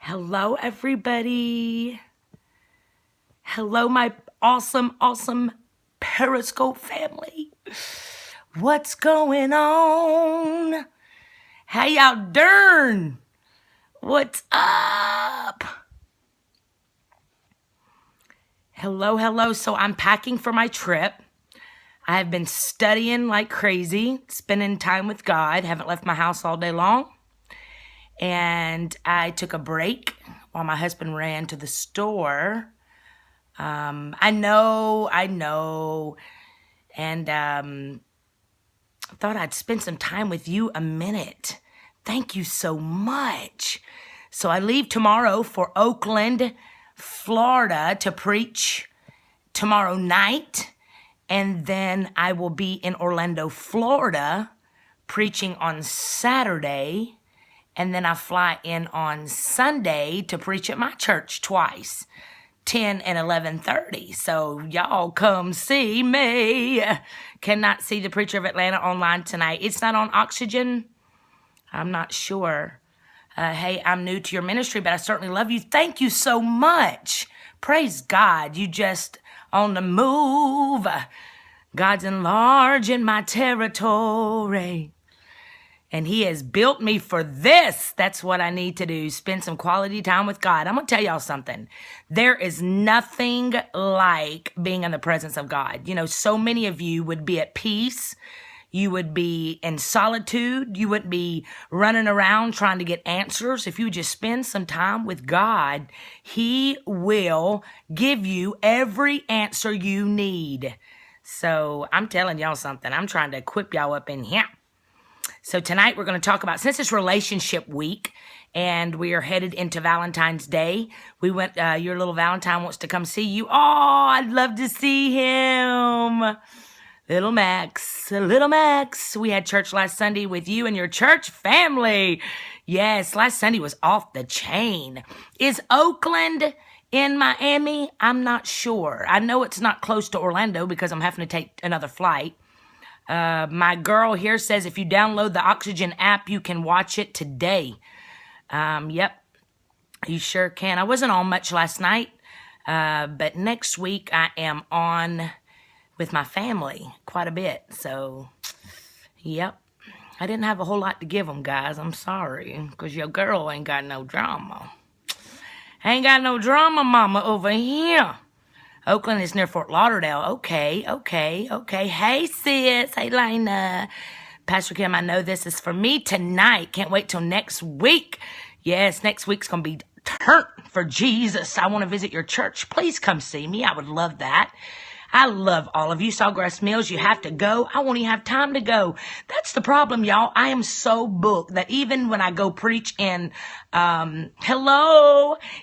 Hello, everybody. Hello, my awesome Periscope family. What's going on? How y'all doing? What's up? Hello. So I'm packing for my trip. I have been studying like crazy, spending time with God. Haven't left my house all day long. And I took a break while my husband ran to the store. I know. And thought I'd spend some time with you a minute. Thank you so much. So I leave tomorrow for Oakland, Florida to preach tomorrow night. And then I will be in Orlando, Florida, preaching on Saturday. And then I fly in on Sunday to preach at my church twice, 10 and 11:30. So y'all come see me. Cannot see the Preacher of Atlanta online tonight. It's not on Oxygen. I'm not sure. Hey, I'm new to your ministry, but I certainly love you. Thank you so much. Praise God. You just on the move. God's enlarging my territory. And he has built me for this. That's what I need to do. Spend some quality time with God. I'm going to tell y'all something. There is nothing like being in the presence of God. You know, so many of you would be at peace. You would be in solitude. You wouldn't be running around trying to get answers. If you just spend some time with God, he will give you every answer you need. So I'm telling y'all something. I'm trying to equip y'all up in here. So tonight we're going to talk about, since it's relationship week and we are headed into Valentine's Day, we went, your little Valentine wants to come see you. Oh, I'd love to see him. Little Max. We had church last Sunday with you and your church family. Yes, last Sunday was off the chain. Is Oakland in Miami? I'm not sure. I know it's not close to Orlando because I'm having to take another flight. My girl here says if you download the Oxygen app, you can watch it today. Yep, you sure can. I wasn't on much last night, but next week I am on with my family quite a bit. So, yep, I didn't have a whole lot to give them, guys. I'm sorry, because your girl ain't got no drama. Ain't got no drama, mama, over here. Oakland is near Fort Lauderdale. Okay. Hey, sis. Hey, Lena. Pastor Kim, I know this is for me tonight. Can't wait till next week. Yes, next week's going to be turned for Jesus. I want to visit your church. Please come see me. I would love that. I love all of you. Sawgrass Mills, you have to go. I won't even have time to go. That's the problem, y'all. I am so booked that even when I go preach in, even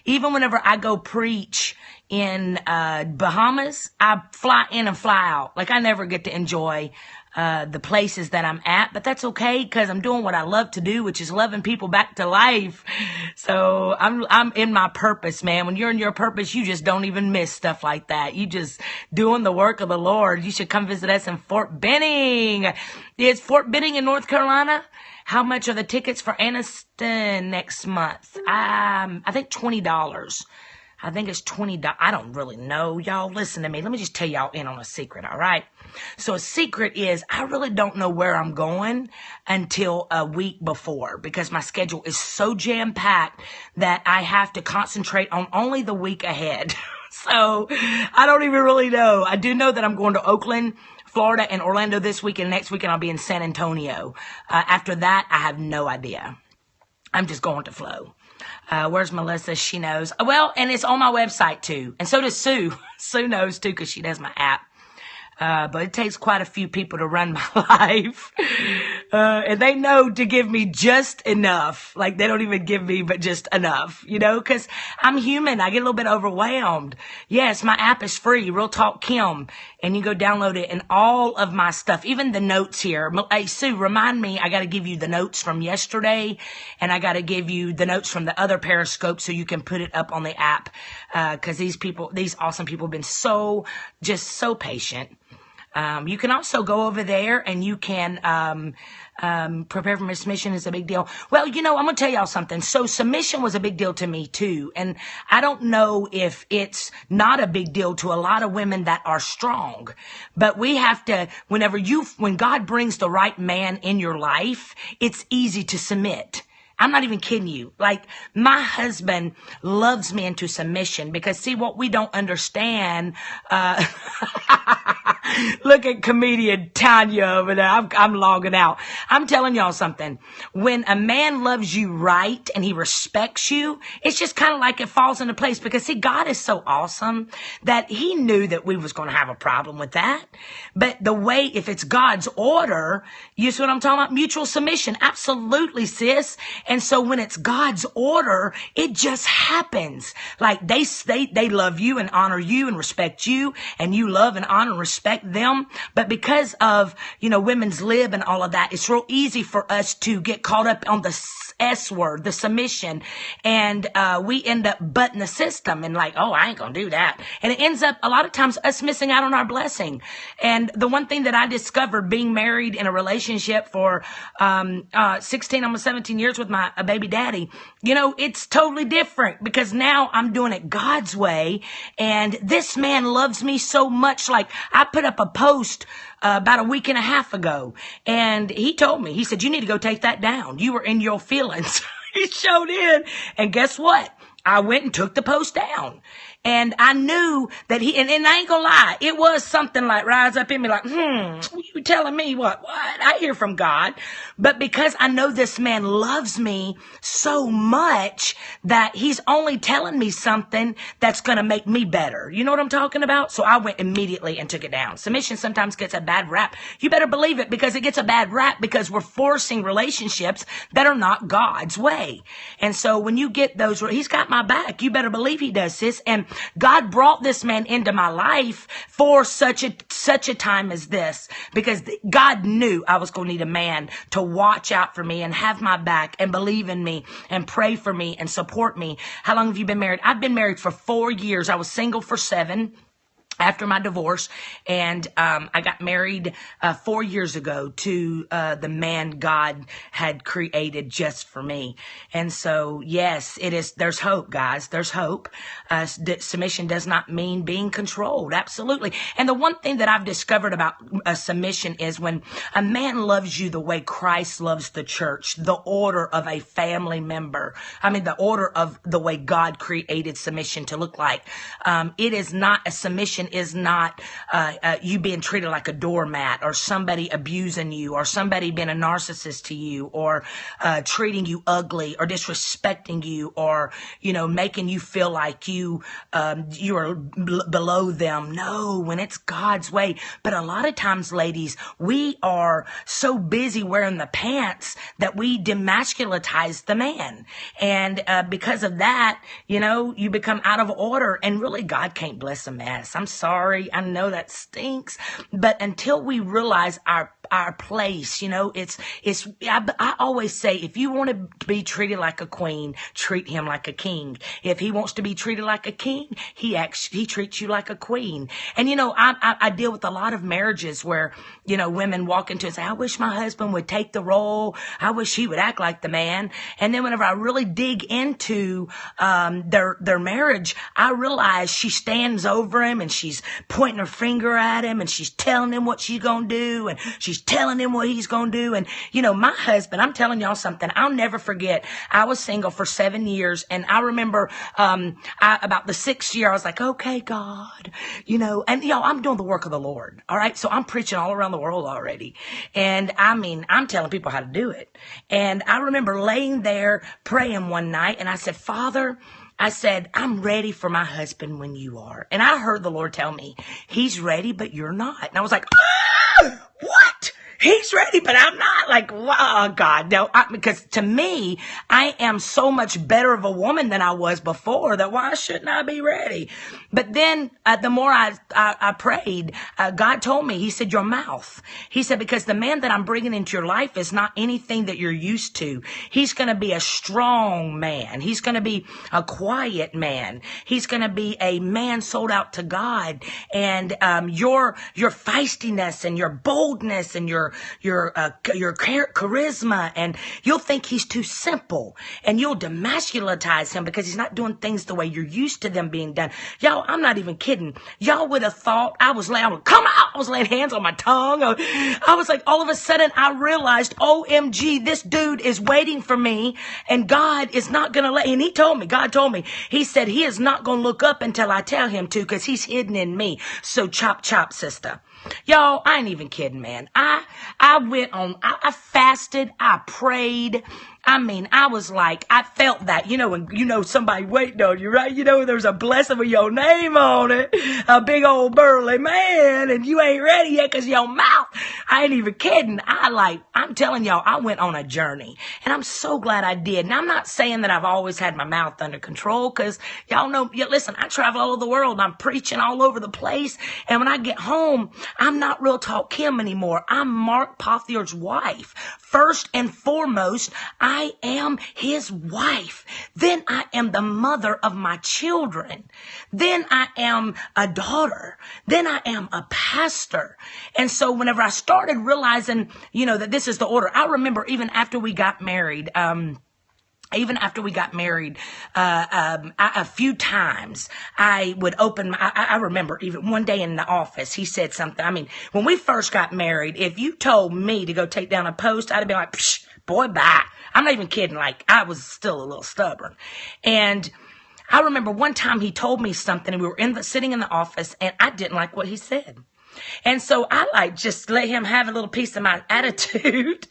whenever I go preach in Bahamas, I fly in and fly out. Like I never get to enjoy the places that I'm at, but that's okay because I'm doing what I love to do, which is loving people back to life. So I'm in my purpose, man. When you're in your purpose, you just don't even miss stuff like that. You just doing the work of the Lord. You should come visit us in Fort Benning. Is Fort Benning in North Carolina? How much are the tickets for Anniston next month? I think $20. I think it's $20. I don't really know. Y'all listen to me. Let me just tell y'all in on a secret, all right? So a secret is I really don't know where I'm going until a week before because my schedule is so jam-packed that I have to concentrate on only the week ahead. So I don't even really know. I do know that I'm going to Oakland, Florida, and Orlando this week, and next weekend I'll be in San Antonio. After that, I have no idea. I'm just going to flow. Where's Melissa? She knows. Well, and it's on my website too. And so does Sue. Sue knows too because she does my app. But it takes quite a few people to run my life. And they know to give me just enough. Like they don't even give me, but just enough, you know, cause I'm human. I get a little bit overwhelmed. Yes, my app is free, Real Talk Kim. And you go download it and all of my stuff, even the notes here. Hey, Sue, remind me, I got to give you the notes from yesterday and I got to give you the notes from the other Periscope so you can put it up on the app. Cause these awesome people have been so patient. You can also go over there and you can prepare for submission is a big deal. Well, I'm going to tell y'all something. So submission was a big deal to me too. And I don't know if it's not a big deal to a lot of women that are strong, but we have to, when God brings the right man in your life, it's easy to submit. I'm not even kidding you. Like, my husband loves me into submission because, see, what we don't understand, look at comedian Tanya over there. I'm logging out. I'm telling y'all something. When a man loves you right and he respects you, it's just kind of like it falls into place because, see, God is so awesome that he knew that we was going to have a problem with that. But the way, if it's God's order, you see what I'm talking about? Mutual submission. Absolutely, sis. And so when it's God's order, it just happens. Like they love you and honor you and respect you, and you love and honor and respect them. But because of, women's lib and all of that, it's real easy for us to get caught up on the S word, the submission. And we end up butting the system and like, oh, I ain't going to do that. And it ends up a lot of times us missing out on our blessing. And the one thing that I discovered being married in a relationship for 16, almost 17 years with my baby daddy, it's totally different because now I'm doing it God's way. And this man loves me so much. Like, I put up a post about a week and a half ago, and he told me, he said, you need to go take that down. You were in your feelings. He showed in, and guess what? I went and took the post down. And I knew that and I ain't gonna lie, it was something like rise up in me like, you telling me what? I hear from God. But because I know this man loves me so much that he's only telling me something that's gonna make me better. You know what I'm talking about? So I went immediately and took it down. Submission sometimes gets a bad rap. You better believe it, because it gets a bad rap because we're forcing relationships that are not God's way. And so when you get those, he's got my back. You better believe he does, sis. And God brought this man into my life for such a time as this, because God knew I was going to need a man to watch out for me and have my back and believe in me and pray for me and support me. How long have you been married? I've been married for 4 years. I was single for 7 after my divorce, and I got married 4 years ago to the man God had created just for me. And so, yes, it is. There's hope, guys. There's hope. Submission does not mean being controlled. Absolutely. And the one thing that I've discovered about submission is when a man loves you the way Christ loves the church, the order of a family member. I mean, the order of the way God created submission to look like. It is not a submission. Is not you being treated like a doormat, or somebody abusing you, or somebody being a narcissist to you, or treating you ugly, or disrespecting you, or making you feel like you are below them. No, when it's God's way. But a lot of times, ladies, we are so busy wearing the pants that we demasculatize the man, and because of that, you become out of order, and really God can't bless a mess. I'm sorry. I know that stinks, but until we realize our place, I always say, if you want to be treated like a queen, treat him like a king. If he wants to be treated like a king, he treats you like a queen. And, I deal with a lot of marriages where, women walk into and say, I wish my husband would take the role. I wish he would act like the man. And then whenever I really dig into, their marriage, I realize she stands over him and she's pointing her finger at him and she's telling him what she's going to do, and she's telling him what he's going to do. And, my husband, I'm telling y'all something, I'll never forget. I was single for 7 years, and I remember, about the 6th year, I was like, okay, God, and I'm doing the work of the Lord. All right. So I'm preaching all around the world already. And I'm telling people how to do it. And I remember laying there praying one night, and I said, Father, I said, I'm ready for my husband when you are. And I heard the Lord tell me, he's ready, but you're not. And I was like, what? He's ready, but I'm not. Like, oh God, no. Because to me, I am so much better of a woman than I was before, that why shouldn't I be ready? But then the more I prayed, God told me, he said, your mouth. He said, because the man that I'm bringing into your life is not anything that you're used to. He's going to be a strong man. He's going to be a quiet man. He's going to be a man sold out to God. And your feistiness and your boldness and your charisma, and you'll think he's too simple, and you'll demasculatize him because he's not doing things the way you're used to them being done. Y'all, I'm not even kidding. Y'all would have thought I was laying hands on my tongue. I was like, all of a sudden I realized, OMG, this dude is waiting for me, and God is not going to let, and God told me, he said he is not going to look up until I tell him to, because he's hidden in me. So chop, chop, sister. Y'all, I ain't even kidding, man. I fasted, I prayed. I mean, I was like, I felt that, when, somebody waiting on you, right? There's a blessing with your name on it, a big old burly man, and you ain't ready yet because your mouth. I ain't even kidding. I'm telling y'all, I went on a journey, and I'm so glad I did. And I'm not saying that I've always had my mouth under control, because y'all know, listen, I travel all over the world. I'm preaching all over the place. And when I get home, I'm not Real Talk Kim anymore. I'm Mark Pothier's wife. First and foremost, I am his wife. Then I am the mother of my children. Then I am a daughter. Then I am a pastor. And so whenever I started realizing, that this is the order, I remember even after we got married, a few times I would open I remember even one day in the office, he said something. I mean, when we first got married, if you told me to go take down a post, I'd have been like, psh, boy, bye. I'm not even kidding. Like, I was still a little stubborn. And I remember one time he told me something, and we were sitting in the office, and I didn't like what he said. And so I just let him have a little piece of my attitude.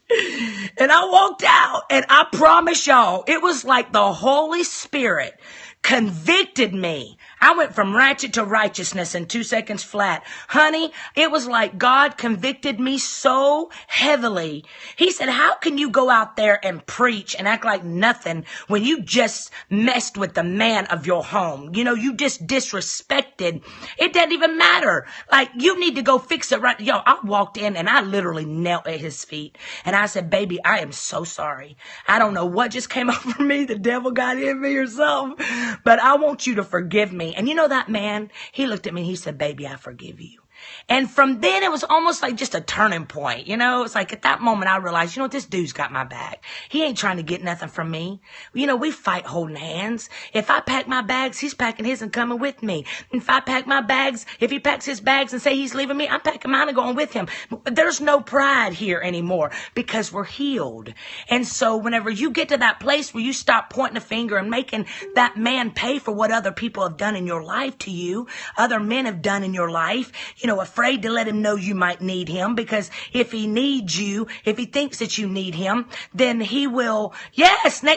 And I walked out, and I promise y'all, it was like the Holy Spirit convicted me. I went from ratchet to righteousness in 2 seconds flat. Honey, it was like God convicted me so heavily. He said, how can you go out there and preach and act like nothing when you just messed with the man of your home? You just disrespected. It doesn't even matter. Like, you need to go fix it right. Yo, I walked in and I literally knelt at his feet. And I said, baby, I am so sorry. I don't know what just came over me. The devil got in me or something. But I want you to forgive me. And that man, he looked at me and he said, baby, I forgive you. And from then, it was almost like just a turning point. It's like at that moment, I realized, this dude's got my back. He ain't trying to get nothing from me. We fight holding hands. If I pack my bags, he's packing his and coming with me. If I pack my bags, if he packs his bags and say he's leaving me, I'm packing mine and going with him. There's no pride here anymore because we're healed. And so whenever you get to that place where you stop pointing a finger and making that man pay for what other people have done in your life to you, other men have done in your life, afraid to let him know you might need him, because if he needs you, if he thinks that you need him, then he will,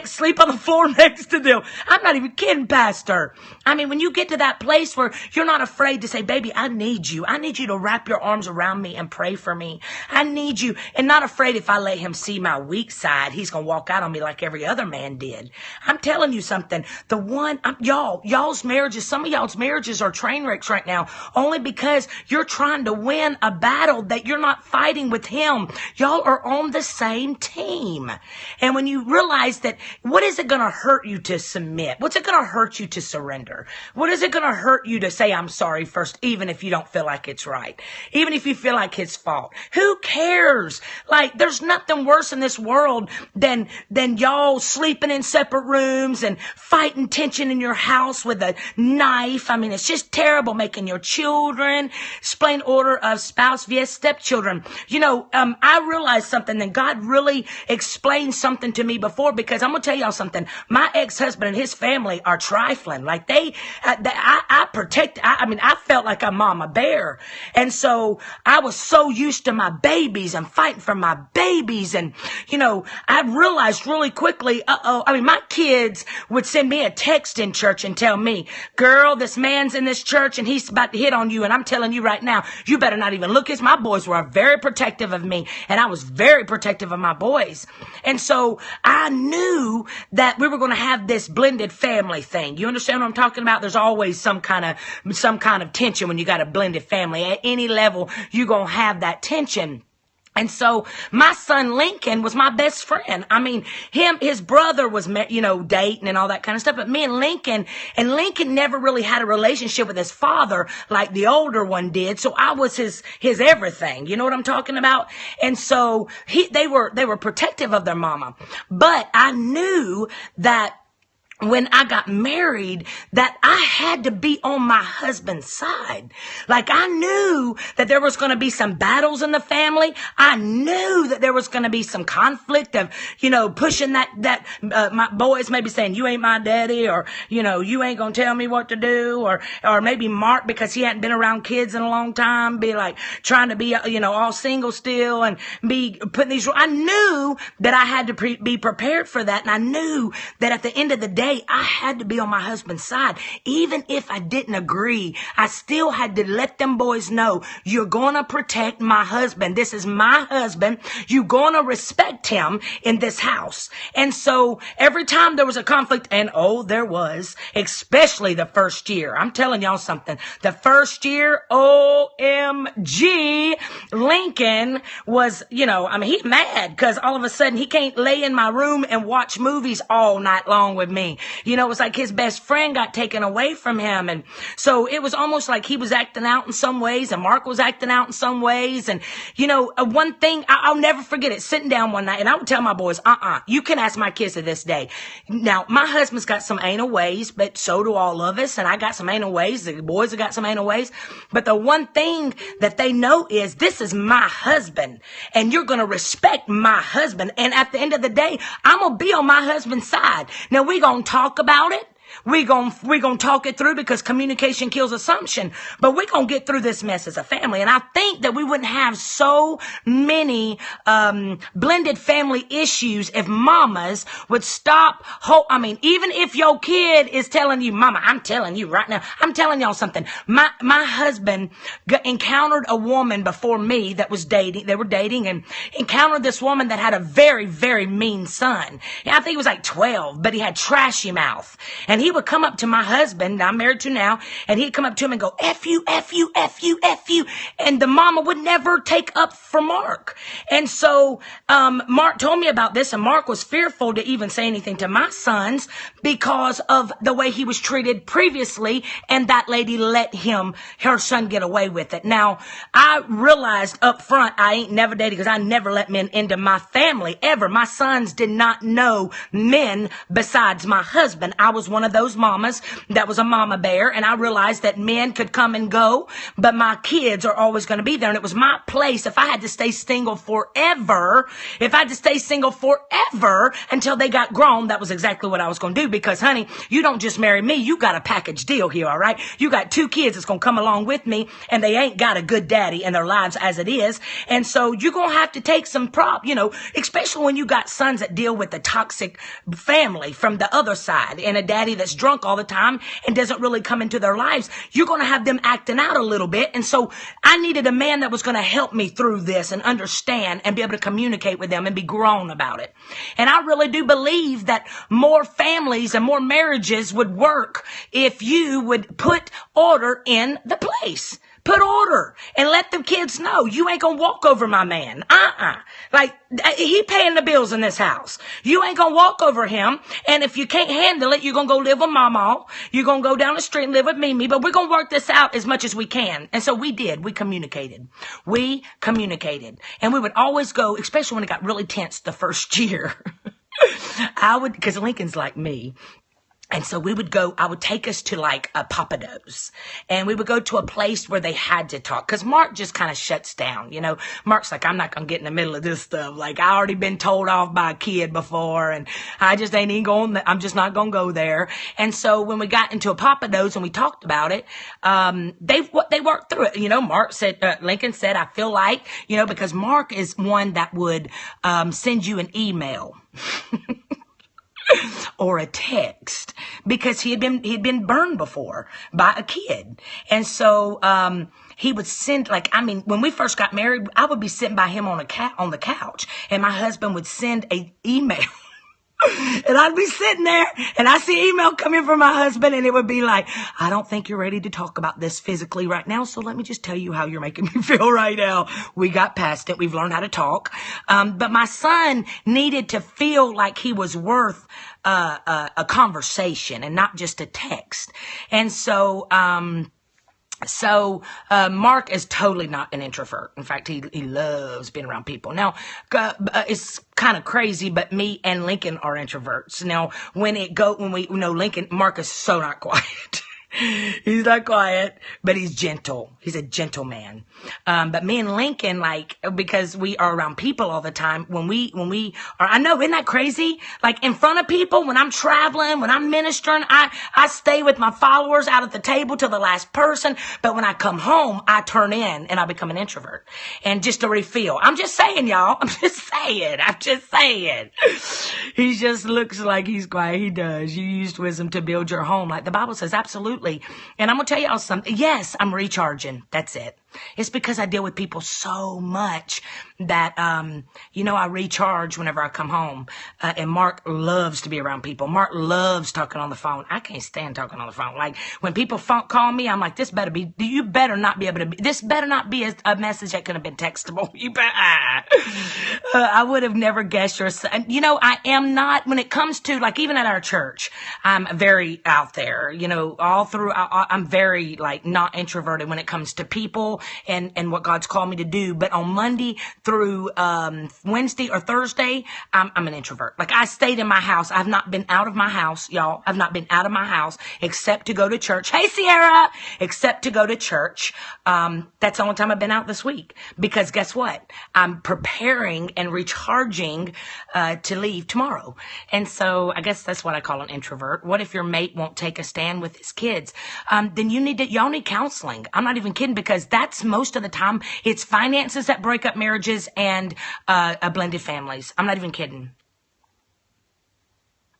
sleep on the floor next to them. I'm not even kidding, Pastor. I mean, when you get to that place where you're not afraid to say, baby, I need you. I need you to wrap your arms around me and pray for me. I need you. And not afraid if I let him see my weak side, he's going to walk out on me like every other man did. I'm telling you something. Y'all's marriages, some of y'all's marriages are train wrecks right now, only because you're trying to win a battle that you're not fighting with him. Y'all are on the same team. And when you realize that, what is it going to hurt you to submit? What's it going to hurt you to surrender? What is it going to hurt you to say, I'm sorry first, even if you don't feel like it's right? Even if you feel like his fault? Who cares? Like, there's nothing worse in this world than y'all sleeping in separate rooms and fighting tension in your house with a knife. I mean, it's just terrible, making your children explain order of spouse via stepchildren. I realized something, and God really explained something to me before, because I'm going to tell y'all something. My ex-husband and his family are trifling. Like I felt like a mama bear. And so I was so used to my babies and fighting for my babies. And, I realized really quickly, my kids would send me a text in church and tell me, girl, this man's in this church and he's about to hit on you. And I'm telling you right right now, you better not even look. My boys were very protective of me, and I was very protective of my boys. And so I knew that we were going to have this blended family thing. You understand what I'm talking about? There's always some kind of tension when you got a blended family. At any level, you're going to have that tension. And so my son Lincoln was my best friend. I mean, his brother was, dating and all that kind of stuff. But me and Lincoln never really had a relationship with his father like the older one did. So I was his everything. You know what I'm talking about? And so they were protective of their mama. But I knew that when I got married, that I had to be on my husband's side. Like, I knew that there was going to be some battles in the family. I knew that there was going to be some conflict of, pushing my boys maybe saying, you ain't my daddy, or, you ain't going to tell me what to do, or maybe Mark, because he hadn't been around kids in a long time, be like trying to be, all single still and be putting these, I knew that I had to be prepared for that. And I knew that at the end of the day, I had to be on my husband's side. Even if I didn't agree, I still had to let them boys know, you're going to protect my husband. This is my husband. You're going to respect him in this house. And so every time there was a conflict, and there was, especially the first year. I'm telling y'all something. The first year, OMG, Lincoln was, he's mad because all of a sudden he can't lay in my room and watch movies all night long with me. It was like his best friend got taken away from him. And so it was almost like he was acting out in some ways and Mark was acting out in some ways. And, one thing, I'll never forget it, sitting down one night, and I would tell my boys, you can ask my kids to this day. Now, my husband's got some anal ways, but so do all of us. And I got some anal ways. The boys have got some anal ways. But the one thing that they know is this is my husband, and you're going to respect my husband. And at the end of the day, I'm going to be on my husband's side. Now, we're going to talk about it. We're gonna talk it through, because communication kills assumption. But we're gonna get through this mess as a family. And I think that we wouldn't have so many blended family issues if mamas would stop. Even if your kid is telling you, Mama, I'm telling you right now, I'm telling y'all something. My husband encountered a woman before me that was dating. They were dating, and encountered this woman that had a very, very mean son. I think he was like 12, but he had trashy mouth. And he would come up to my husband, I'm married to now, and he'd come up to him and go, F you, F you, F you, F you. And the mama would never take up for Mark. And so Mark told me about this, and Mark was fearful to even say anything to my sons because of the way he was treated previously, and that lady let her son get away with it. Now, I realized up front I ain't never dated, because I never let men into my family, ever. My sons did not know men besides my husband. I was one of those mamas that was a mama bear, and I realized that men could come and go, but my kids are always going to be there. And it was my place. If I had to stay single forever, until they got grown, that was exactly what I was going to do. Because, honey, you don't just marry me. You got a package deal here, all right? You got 2 kids that's going to come along with me, and they ain't got a good daddy in their lives as it is. And so you're going to have to take some especially when you got sons that deal with the toxic family from the other side, and a daddy that's drunk all the time and doesn't really come into their lives. You're going to have them acting out a little bit. And so I needed a man that was going to help me through this and understand and be able to communicate with them and be grown about it. And I really do believe that more families and more marriages would work if you would put order in the place. Put order and let them kids know you ain't gonna walk over my man. Like, he paying the bills in this house. You ain't gonna walk over him. And if you can't handle it, you're gonna go live with Mama. You're gonna go down the street and live with Mimi. But we're gonna work this out as much as we can. And so we did. We communicated. And we would always go, especially when it got really tense the first year. Because Lincoln's like me. And so I would take us to like a Papados, and we would go to a place where they had to talk. Cause Mark just kind of shuts down, Mark's like, I'm not going to get in the middle of this stuff. Like, I already been told off by a kid before, and I just ain't even I'm just not going to go there. And so when we got into a Papados and we talked about it, they worked through it. Mark said, Lincoln said, I feel like, because Mark is one that would, send you an email. or a text, because he'd been burned before by a kid. And so he would send, like, I mean, when we first got married, I would be sitting by him on the couch, and my husband would send a email. And I'd be sitting there, and I see email coming from my husband, and it would be like, I don't think you're ready to talk about this physically right now, so let me just tell you how you're making me feel right now. We got past it. We've learned how to talk. But my son needed to feel like he was worth a conversation and not just a text. And so Mark is totally not an introvert. In fact, he loves being around people. Now, it's kind of crazy, but me and Lincoln are introverts. Now, Lincoln, Mark is so not quiet. He's not quiet, but he's gentle. He's a gentleman. But me and Lincoln, like, because we are around people all the time, when we are, I know, isn't that crazy? Like, in front of people, when I'm traveling, when I'm ministering, I stay with my followers out at the table till the last person. But when I come home, I turn in and I become an introvert. And just to refill. I'm just saying, y'all. I'm just saying. He just looks like he's quiet. He does. You used wisdom to build your home. Like the Bible says, absolutely. And I'm going to tell y'all something. Yes, I'm recharging. That's it. It's because I deal with people so much that, I recharge whenever I come home. And Mark loves to be around people. Mark loves talking on the phone. I can't stand talking on the phone. Like when people call me, I'm like, this better not be a message that could have been textable. I would have never guessed I am not, when it comes to, like, even at our church, I'm very out there, I'm very, like, not introverted when it comes to people and what God's called me to do. But on Monday through Wednesday or Thursday, I'm an introvert. Like, I stayed in my house. I've not been out of my house, y'all. I've not been out of my house except to go to church. Hey, Sierra! Except to go to church. That's the only time I've been out this week. Because guess what? I'm preparing and recharging to leave tomorrow. And so I guess that's what I call an introvert. What if your mate won't take a stand with his kids? Then y'all need counseling. I'm not even kidding, because that's most of the time it's finances that break up marriages and blended families. I'm not even kidding.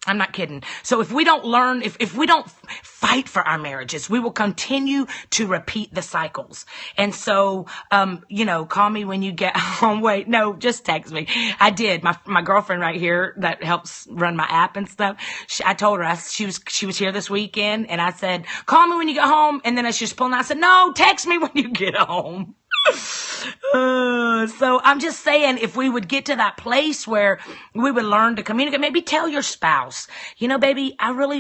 I'm not kidding. So if we don't learn, if we don't fight for our marriages, we will continue to repeat the cycles. And so, call me when you get home. Wait, no, just text me. I did. My girlfriend right here that helps run my app and stuff. I told her she was here this weekend, and I said, call me when you get home. And then as she was pulling out, I said, no, text me when you get home. So I'm just saying, if we would get to that place where we would learn to communicate, maybe tell your spouse, baby,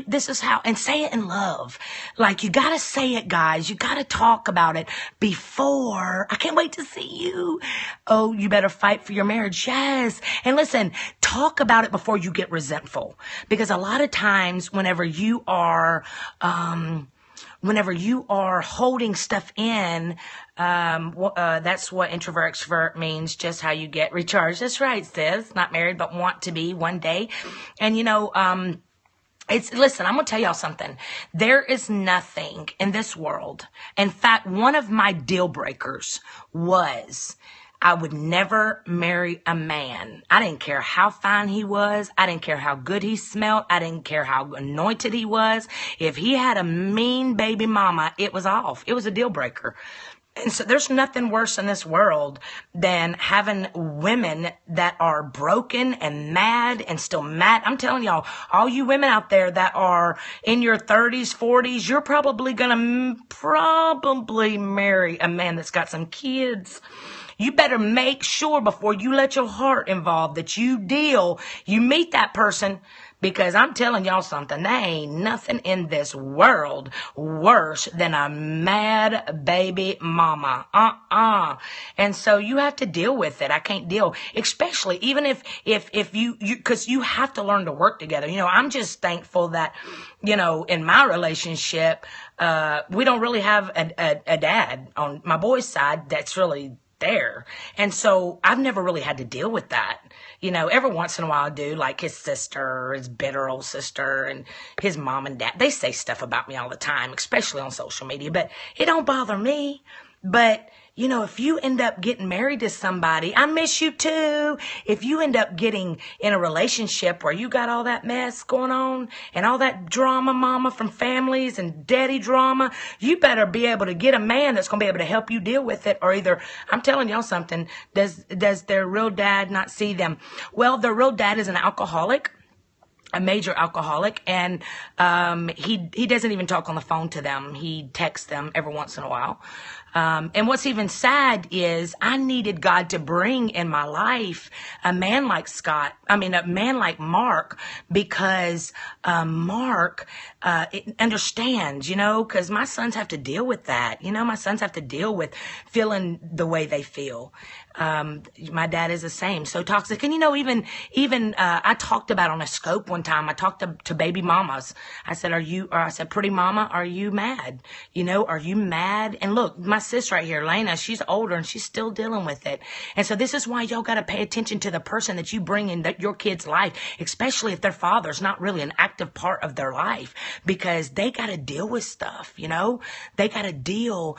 this is how, and say it in love. Like, you gotta say it, guys. You gotta talk about it before. I can't wait to see you. Oh, you better fight for your marriage. Yes. And listen, talk about it before you get resentful, because a lot of times whenever you are holding stuff in, that's what introvert extrovert means, just how you get recharged. That's right, sis. Not married, but want to be one day. And listen, I'm going to tell y'all something. There is nothing in this world. In fact, one of my deal breakers was I would never marry a man. I didn't care how fine he was. I didn't care how good he smelled. I didn't care how anointed he was. If he had a mean baby mama, it was off. It was a deal breaker. And so there's nothing worse in this world than having women that are broken and mad and still mad. I'm telling y'all, all you women out there that are in your 30s, 40s, you're probably going to marry a man that's got some kids. You better make sure before you let your heart involve that you meet that person, because I'm telling y'all something, there ain't nothing in this world worse than a mad baby mama. And so you have to deal with it. I can't deal, especially even if you, cause you have to learn to work together. I'm just thankful that, in my relationship, we don't really have a dad on my boy's side that's really there. And so I've never really had to deal with that. Every once in a while I do, like his sister, his bitter old sister, and his mom and dad. They say stuff about me all the time, especially on social media, but it don't bother me. But, if you end up getting married to somebody, I miss you too. If you end up getting in a relationship where you got all that mess going on and all that drama, mama, from families and daddy drama, you better be able to get a man that's going to be able to help you deal with it. Or either, I'm telling y'all something, does their real dad not see them? Well, their real dad is an alcoholic, a major alcoholic, and he doesn't even talk on the phone to them. He texts them every once in a while. And what's even sad is I needed God to bring in my life a man like a man like Mark, because Mark understands, because my sons have to deal with that. My sons have to deal with feeling the way they feel. My dad is the same, so toxic. And even I talked about on a scope one time, I talked to baby mamas. I said, pretty mama, are you mad? Are you mad? And look, my sis right here, Lena, she's older and she's still dealing with it. And so this is why y'all got to pay attention to the person that you bring in your kid's life, especially if their father's not really an active part of their life, because they got to deal with stuff, they got to deal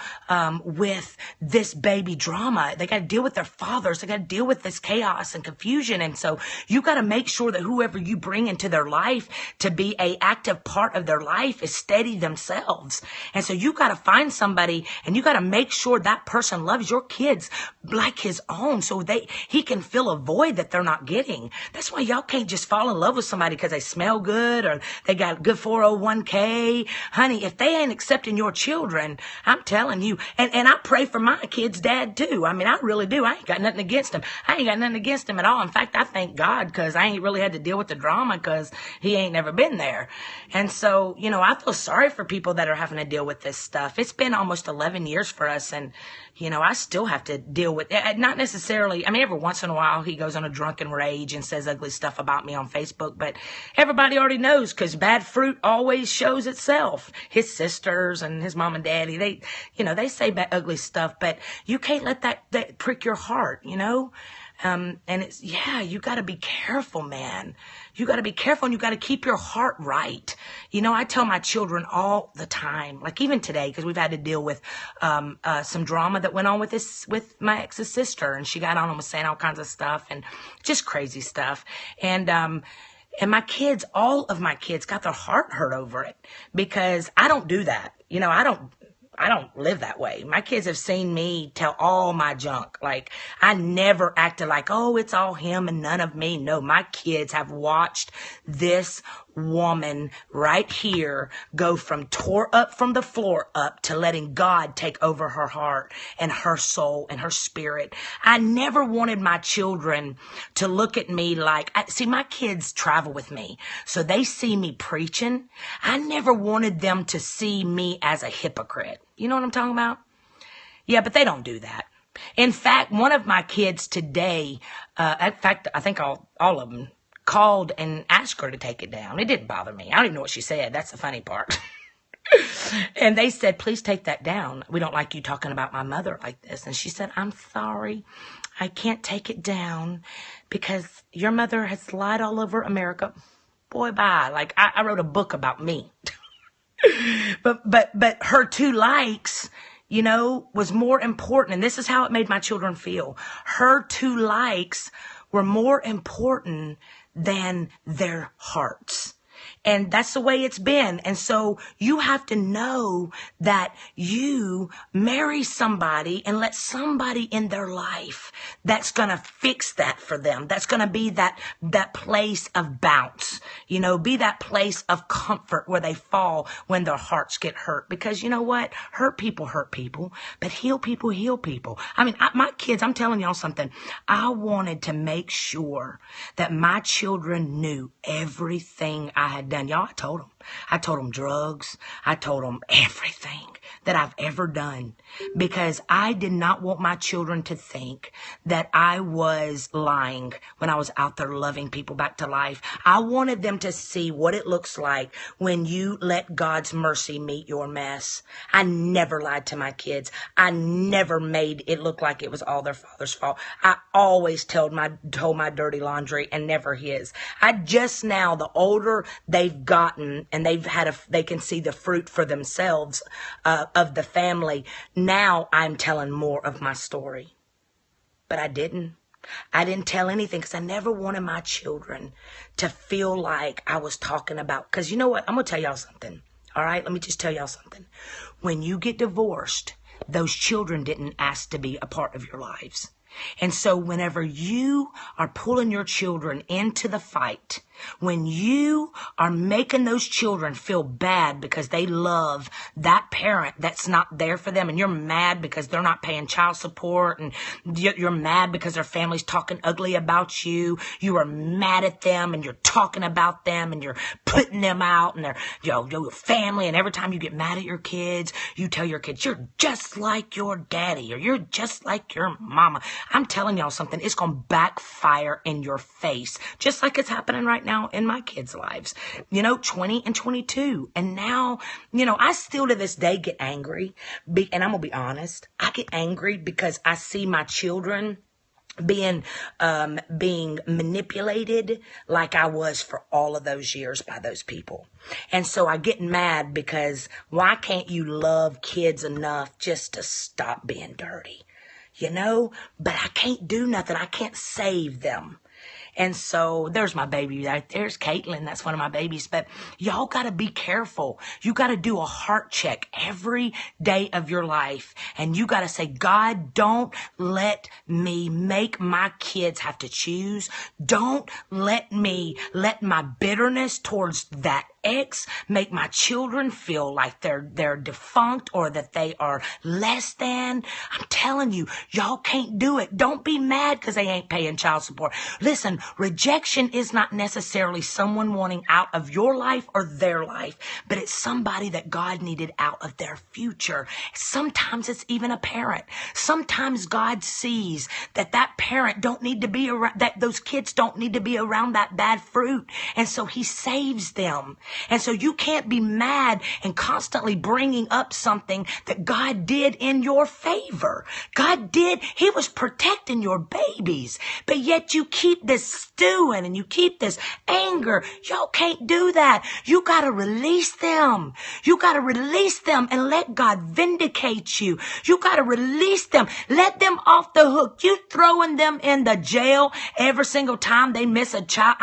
with this baby drama. They got to deal with their fathers. They got to deal with this chaos and confusion. And so you got to make sure that whoever you bring into their life to be a active part of their life is steady themselves. And so you got to find somebody and you got to make sure that person loves your kids like his own, so he can fill a void that they're not getting. That's why y'all can't just fall in love with somebody because they smell good or they got good 401k. Honey, if they ain't accepting your children, I'm telling you, and I pray for my kid's dad too. I mean, I really do. I ain't got nothing against him. I ain't got nothing against him at all. In fact, I thank God because I ain't really had to deal with the drama because he ain't never been there. And so, I feel sorry for people that are having to deal with this stuff. It's been almost 11 years for us, and I still have to deal with it. Not necessarily, every once in a while he goes on a drunken rage and says ugly stuff about me on Facebook, but everybody already knows because bad fruit always shows itself. His sisters and his mom and daddy, they say ugly stuff, but you can't let that prick your heart, and it's, you got to be careful, man. You got to be careful, and you got to keep your heart right. I tell my children all the time, like even today, because we've had to deal with some drama that went on with my ex's sister, and she got on and was saying all kinds of stuff and just crazy stuff. And my kids, all of my kids got their heart hurt over it because I don't do that. I don't live that way. My kids have seen me tell all my junk. Like, I never acted like, oh, it's all him and none of me. No, my kids have watched this woman right here go from tore up from the floor up to letting God take over her heart and her soul and her spirit. I never wanted my children to look at me like, see, my kids travel with me, so they see me preaching. I never wanted them to see me as a hypocrite. You know what I'm talking about? Yeah, but they don't do that. In fact, one of my kids today, in fact, I think all of them called and asked her to take it down. It didn't bother me. I don't even know what she said. That's the funny part. And they said, please take that down. We don't like you talking about my mother like this. And she said, I'm sorry. I can't take it down because your mother has lied all over America. Boy, bye. Like, I wrote a book about me. But her 2 likes, was more important. And this is how it made my children feel. Her 2 likes were more important than their hearts. And that's the way it's been. And so you have to know that you marry somebody and let somebody in their life that's going to fix that for them. That's going to be that place of bounce, be that place of comfort where they fall when their hearts get hurt. Because you know what? Hurt people, but heal people, heal people. My kids, I'm telling y'all something. I wanted to make sure that my children knew everything I had done. Y'all, I told them drugs. I told them everything that I've ever done because I did not want my children to think that I was lying when I was out there loving people back to life. I wanted them to see what it looks like when you let God's mercy meet your mess. I never lied to my kids. I never made it look like it was all their father's fault. I always told my dirty laundry and never his. I just now, the older they've gotten and they can see the fruit for themselves of the family. Now I'm telling more of my story. But I didn't. I didn't tell anything because I never wanted my children to feel like I was talking about. Because you know what? I'm going to tell y'all something. All right? Let me just tell y'all something. When you get divorced, those children didn't ask to be a part of your lives. And so whenever you are pulling your children into the fight, when you are making those children feel bad because they love that parent that's not there for them, and you're mad because they're not paying child support, and you're mad because their family's talking ugly about you, you are mad at them, and you're talking about them, and you're putting them out, and they're, your family, and every time you get mad at your kids, you tell your kids, you're just like your daddy, or you're just like your mama. I'm telling y'all something, it's going to backfire in your face, just like it's happening right now in my kids' lives, 20 and 22. And now, I still to this day get angry. And I'm going to be honest, I get angry because I see my children being manipulated like I was for all of those years by those people. And so I get mad because why can't you love kids enough just to stop being dirty? But I can't do nothing. I can't save them. And so there's my baby right there's Caitlin. That's one of my babies. But y'all got to be careful. You got to do a heart check every day of your life. And you got to say, God, don't let me make my kids have to choose. Don't let my bitterness towards that ex make my children feel like they're defunct or that they are less than. I'm telling you, y'all can't do it. Don't be mad because they ain't paying child support. Listen, rejection is not necessarily someone wanting out of your life or their life, but it's somebody that God needed out of their future. Sometimes it's even a parent. Sometimes God sees that parent don't need to be around, that those kids don't need to be around that bad fruit. And so he saves them. And so you can't be mad and constantly bringing up something that God did in your favor. God did. He was protecting your babies. But yet you keep this stewing and you keep this anger. Y'all can't do that. You got to release them. You got to release them and let God vindicate you. You got to release them. Let them off the hook. You throwing them in the jail every single time they miss a child.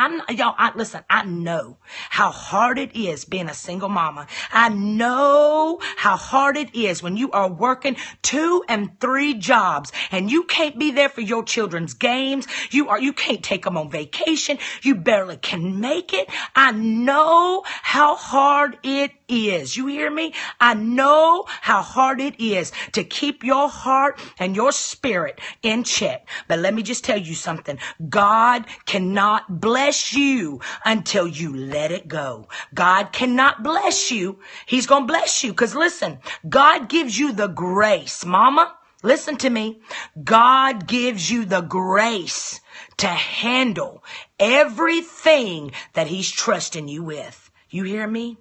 Listen, I know how hard it is being a single mama. I know how hard it is when you are working 2 and 3 jobs and you can't be there for your children's games. You can't take them on vacation. You barely can make it. I know how hard it is. You hear me? I know how hard it is to keep your heart and your spirit in check. But let me just tell you something. God cannot bless you until you let it go. God cannot bless you. He's going to bless you because listen, God gives you the grace. Mama, listen to me. God gives you the grace to handle everything that he's trusting you with. You hear me?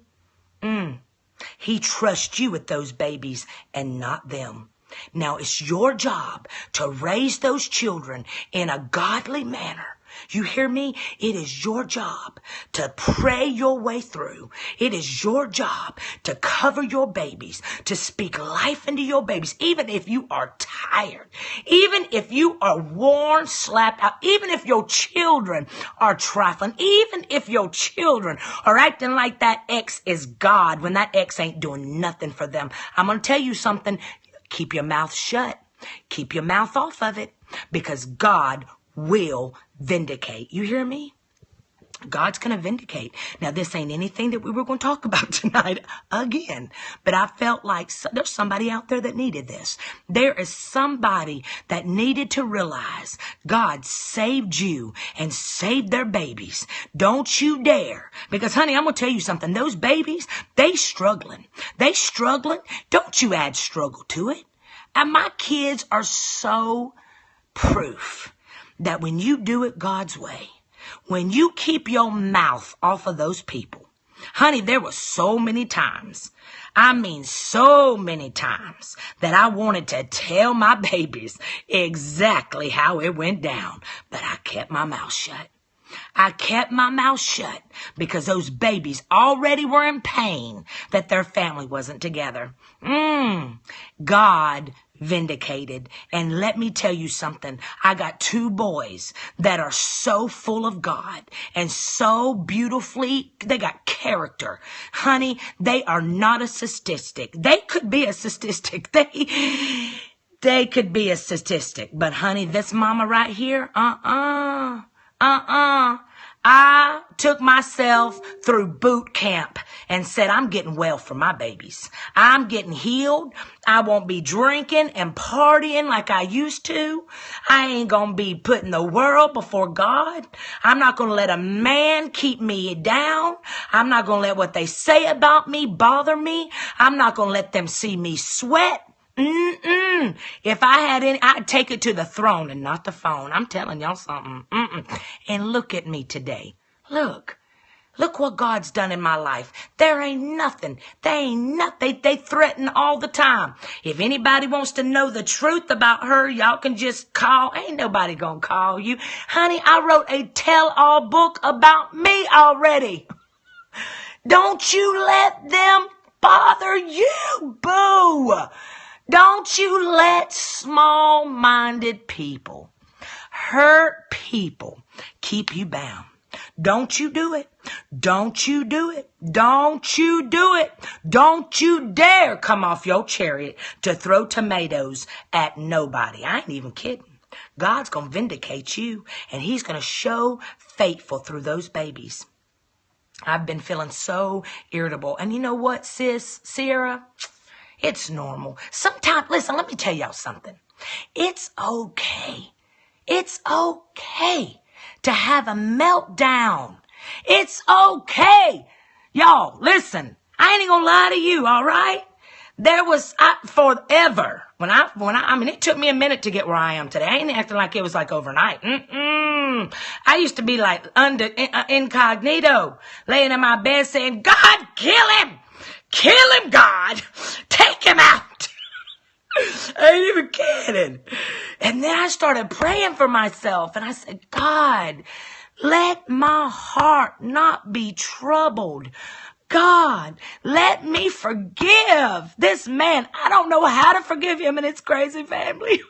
He trusts you with those babies and not them. Now it's your job to raise those children in a godly manner. You hear me? It is your job to pray your way through. It is your job to cover your babies, to speak life into your babies, even if you are tired, even if you are worn, slapped out, even if your children are trifling, even if your children are acting like that ex is God when that ex ain't doing nothing for them. I'm going to tell you something. Keep your mouth shut. Keep your mouth off of it because God will vindicate. You hear me? God's going to vindicate. Now, this ain't anything that we were going to talk about tonight again, but I felt like there's somebody out there that needed this. There is somebody that needed to realize God saved you and saved their babies. Don't you dare. Because, honey, I'm going to tell you something. Those babies, they struggling. They struggling. Don't you add struggle to it. And my kids are so proof that when you do it God's way, when you keep your mouth off of those people, honey, there were so many times, so many times that I wanted to tell my babies exactly how it went down, but I kept my mouth shut. I kept my mouth shut because those babies already were in pain that their family wasn't together. God vindicated. And let me tell you something. I got 2 boys that are so full of God and so beautifully, they got character. Honey, they are not a statistic. They could be a statistic. They could be a statistic. But honey, this mama right here, I took myself through boot camp and said, I'm getting well for my babies. I'm getting healed. I won't be drinking and partying like I used to. I ain't going to be putting the world before God. I'm not going to let a man keep me down. I'm not going to let what they say about me bother me. I'm not going to let them see me sweat. If I had any, I'd take it to the throne and not the phone. I'm telling y'all something. And look at me today. Look what God's done in my life. There ain't nothing. They threaten all the time. If anybody wants to know the truth about her, y'all can just call. Ain't nobody gonna call you. Honey, I wrote a tell-all book about me already. Don't you let them bother you, boo. Don't you let small-minded people, hurt people, keep you bound. Don't you do it. Don't you do it. Don't you do it. Don't you dare come off your chariot to throw tomatoes at nobody. I ain't even kidding. God's going to vindicate you, and he's going to show faithful through those babies. I've been feeling so irritable. And you know what, sis, Sierra? It's normal. Sometimes, listen, let me tell y'all something. It's okay. It's okay to have a meltdown. It's okay. Y'all, listen, I ain't gonna lie to you, all right? There was forever I mean, it took me a minute to get where I am today. I ain't acting like it was like overnight. I used to be like under incognito, laying in my bed saying, God, kill him. Kill him, God. Take him out. I ain't even kidding. And then I started praying for myself. And I said, God, let my heart not be troubled. God, let me forgive this man. I don't know how to forgive him and his crazy family.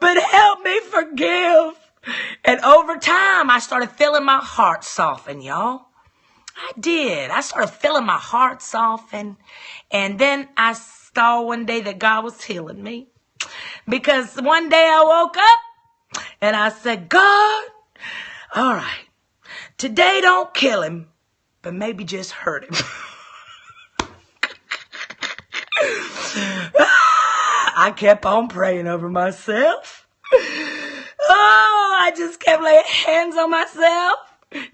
But help me forgive. And over time, I started feeling my heart soften, y'all. I did. I started feeling my heart soften. And then I saw one day that God was healing me. Because one day I woke up and I said, God, all right, today don't kill him, but maybe just hurt him. I kept on praying over myself. Oh, I just kept laying hands on myself.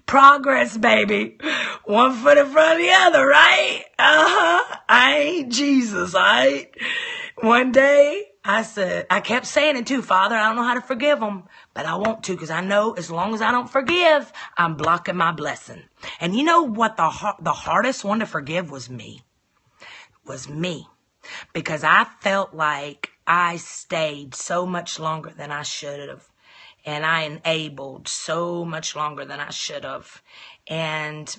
Progress, baby. One foot in front of the other, right? I ain't Jesus, right? One day, I kept saying it too, Father, I don't know how to forgive them, but I want to because I know as long as I don't forgive, I'm blocking my blessing. And you know what the hardest one to forgive was me. Because I felt like I stayed so much longer than I should have. And I enabled so much longer than I should have. And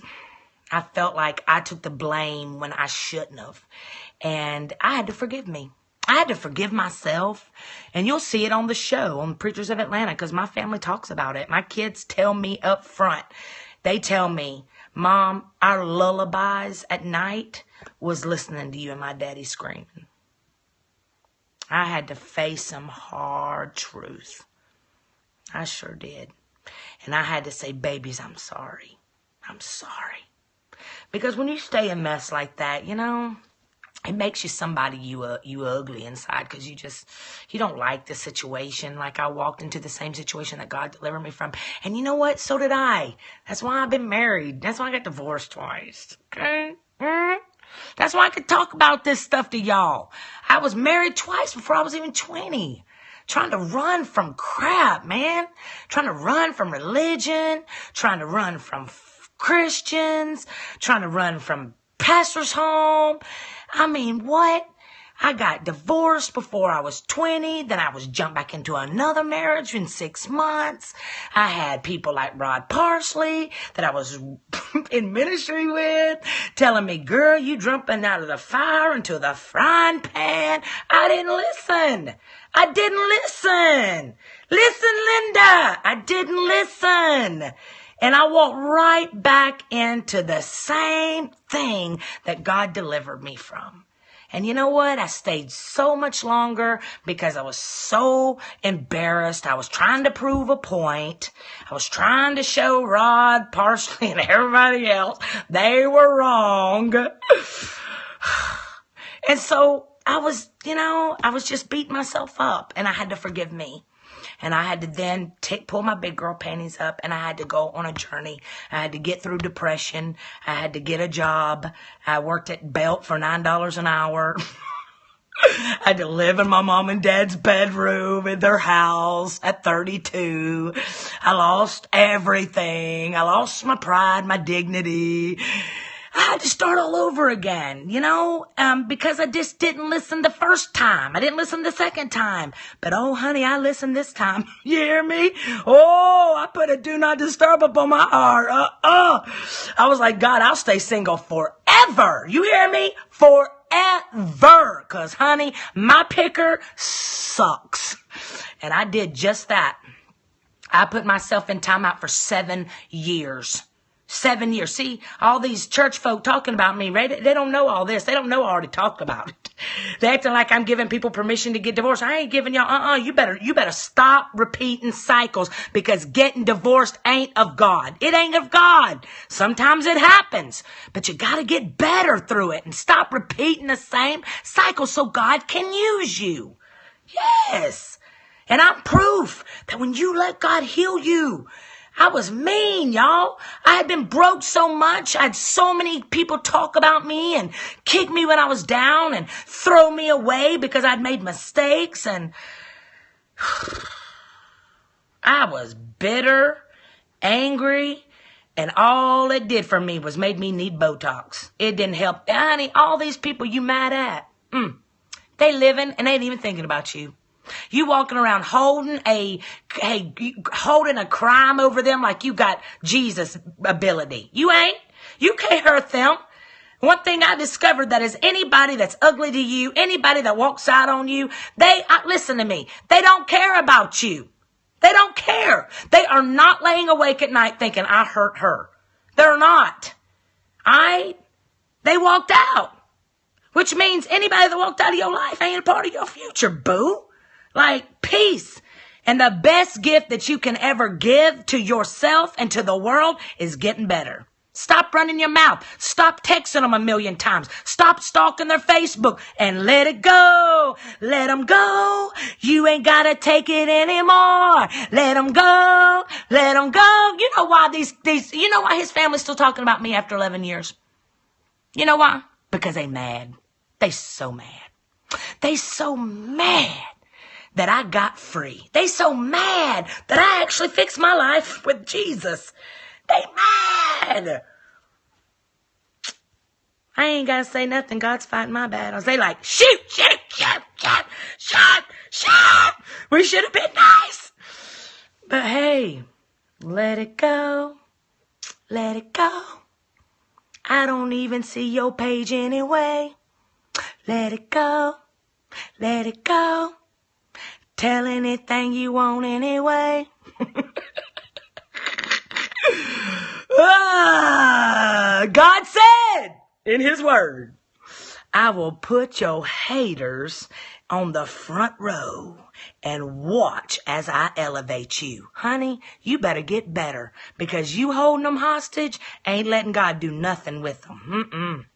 I felt like I took the blame when I shouldn't have. And I had to forgive me. I had to forgive myself. And you'll see it on the show, on Preachers of Atlanta, because my family talks about it. My kids tell me up front. They tell me, Mom, our lullabies at night was listening to you and my daddy screaming. I had to face some hard truth. I sure did. And I had to say, babies, I'm sorry. I'm sorry. Because when you stay a mess like that, you know, it makes you somebody you ugly inside because you don't like the situation. Like I walked into the same situation that God delivered me from. And you know what? So did I. That's why I've been married. That's why I got divorced twice. Okay? That's why I could talk about this stuff to y'all. I was married twice before I was even 20. Trying to run from crap, man. Trying to run from religion. Trying to run from Christians. Trying to run from pastor's home. I mean, what? I got divorced before I was 20. Then I was jumped back into another marriage in 6 months. I had people like Rod Parsley that I was in ministry with telling me, girl, you jumping out of the fire into the frying pan. I didn't listen. I didn't listen. Listen, Linda. I didn't listen. And I walked right back into the same thing that God delivered me from. And you know what? I stayed so much longer because I was so embarrassed. I was trying to prove a point. I was trying to show Rod Parsley and everybody else they were wrong. And so I was just beating myself up, and I had to forgive me. And I had to then pull my big girl panties up, and I had to go on a journey. I had to get through depression. I had to get a job. I worked at Belt for $9 an hour. I had to live in my mom and dad's bedroom in their house at 32. I lost everything. I lost my pride, my dignity. I had to start all over again, because I just didn't listen the first time. I didn't listen the second time. But, oh, honey, I listened this time. You hear me? Oh, I put a do not disturb up on my heart. I was like, God, I'll stay single forever. You hear me? Forever. Because, honey, my picker sucks. And I did just that. I put myself in timeout for 7 years. 7 years. See, all these church folk talking about me, right? They don't know all this. They don't know I already talked about it. They acting like I'm giving people permission to get divorced. I ain't giving y'all, you better stop repeating cycles, because getting divorced ain't of God. It ain't of God. Sometimes it happens, but you gotta get better through it and stop repeating the same cycle so God can use you. Yes. And I'm proof that when you let God heal you, I was mean, y'all. I had been broke so much. I had so many people talk about me and kick me when I was down and throw me away because I'd made mistakes. And I was bitter, angry, and all it did for me was made me need Botox. It didn't help. Honey, all these people you mad at, they living and they ain't even thinking about you. You walking around holding a crime over them like you got Jesus ability. You ain't. You can't hurt them. One thing I discovered that is anybody that's ugly to you, anybody that walks out on you, listen to me. They don't care about you. They don't care. They are not laying awake at night thinking I hurt her. They're not. They walked out, which means anybody that walked out of your life ain't a part of your future, boo. Like, peace. And the best gift that you can ever give to yourself and to the world is getting better. Stop running your mouth. Stop texting them 1,000,000 times. Stop stalking their Facebook and let it go. Let them go. You ain't got to take it anymore. Let them go. Let them go. You know why you know why his family's still talking about me after 11 years? You know why? Because they mad. They so mad. They so mad that I got free. They so mad that I actually fixed my life with Jesus. They mad. I ain't got to say nothing. God's fighting my battles. They like, shoot. We should have been nice. But hey, let it go. Let it go. I don't even see your page anyway. Let it go. Let it go. Tell anything you want anyway. God said in his word, I will put your haters on the front row and watch as I elevate you. Honey, you better get better, because you holding them hostage ain't letting God do nothing with them.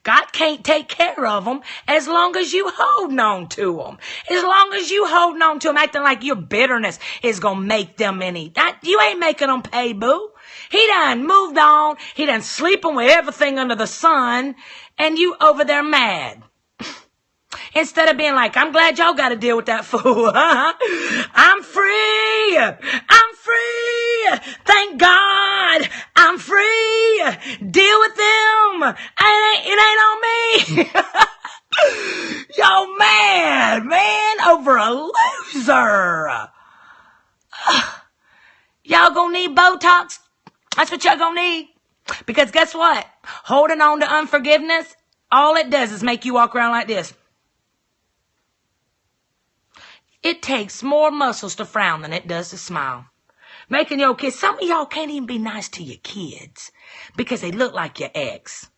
God can't take care of them as long as you holding on to them. As long as you holding on to them, acting like your bitterness is going to make them you ain't making them pay, boo. He done moved on. He done sleeping with everything under the sun, and you over there mad. Instead of being like, I'm glad y'all got to deal with that fool. I'm free. I'm free. Thank God. I'm free. Deal with them. It ain't on me. a loser. Y'all gonna need Botox. That's what y'all gonna need. Because guess what? Holding on to unforgiveness, all it does is make you walk around like this. It takes more muscles to frown than it does to smile. Making your kids, some of y'all can't even be nice to your kids because they look like your ex.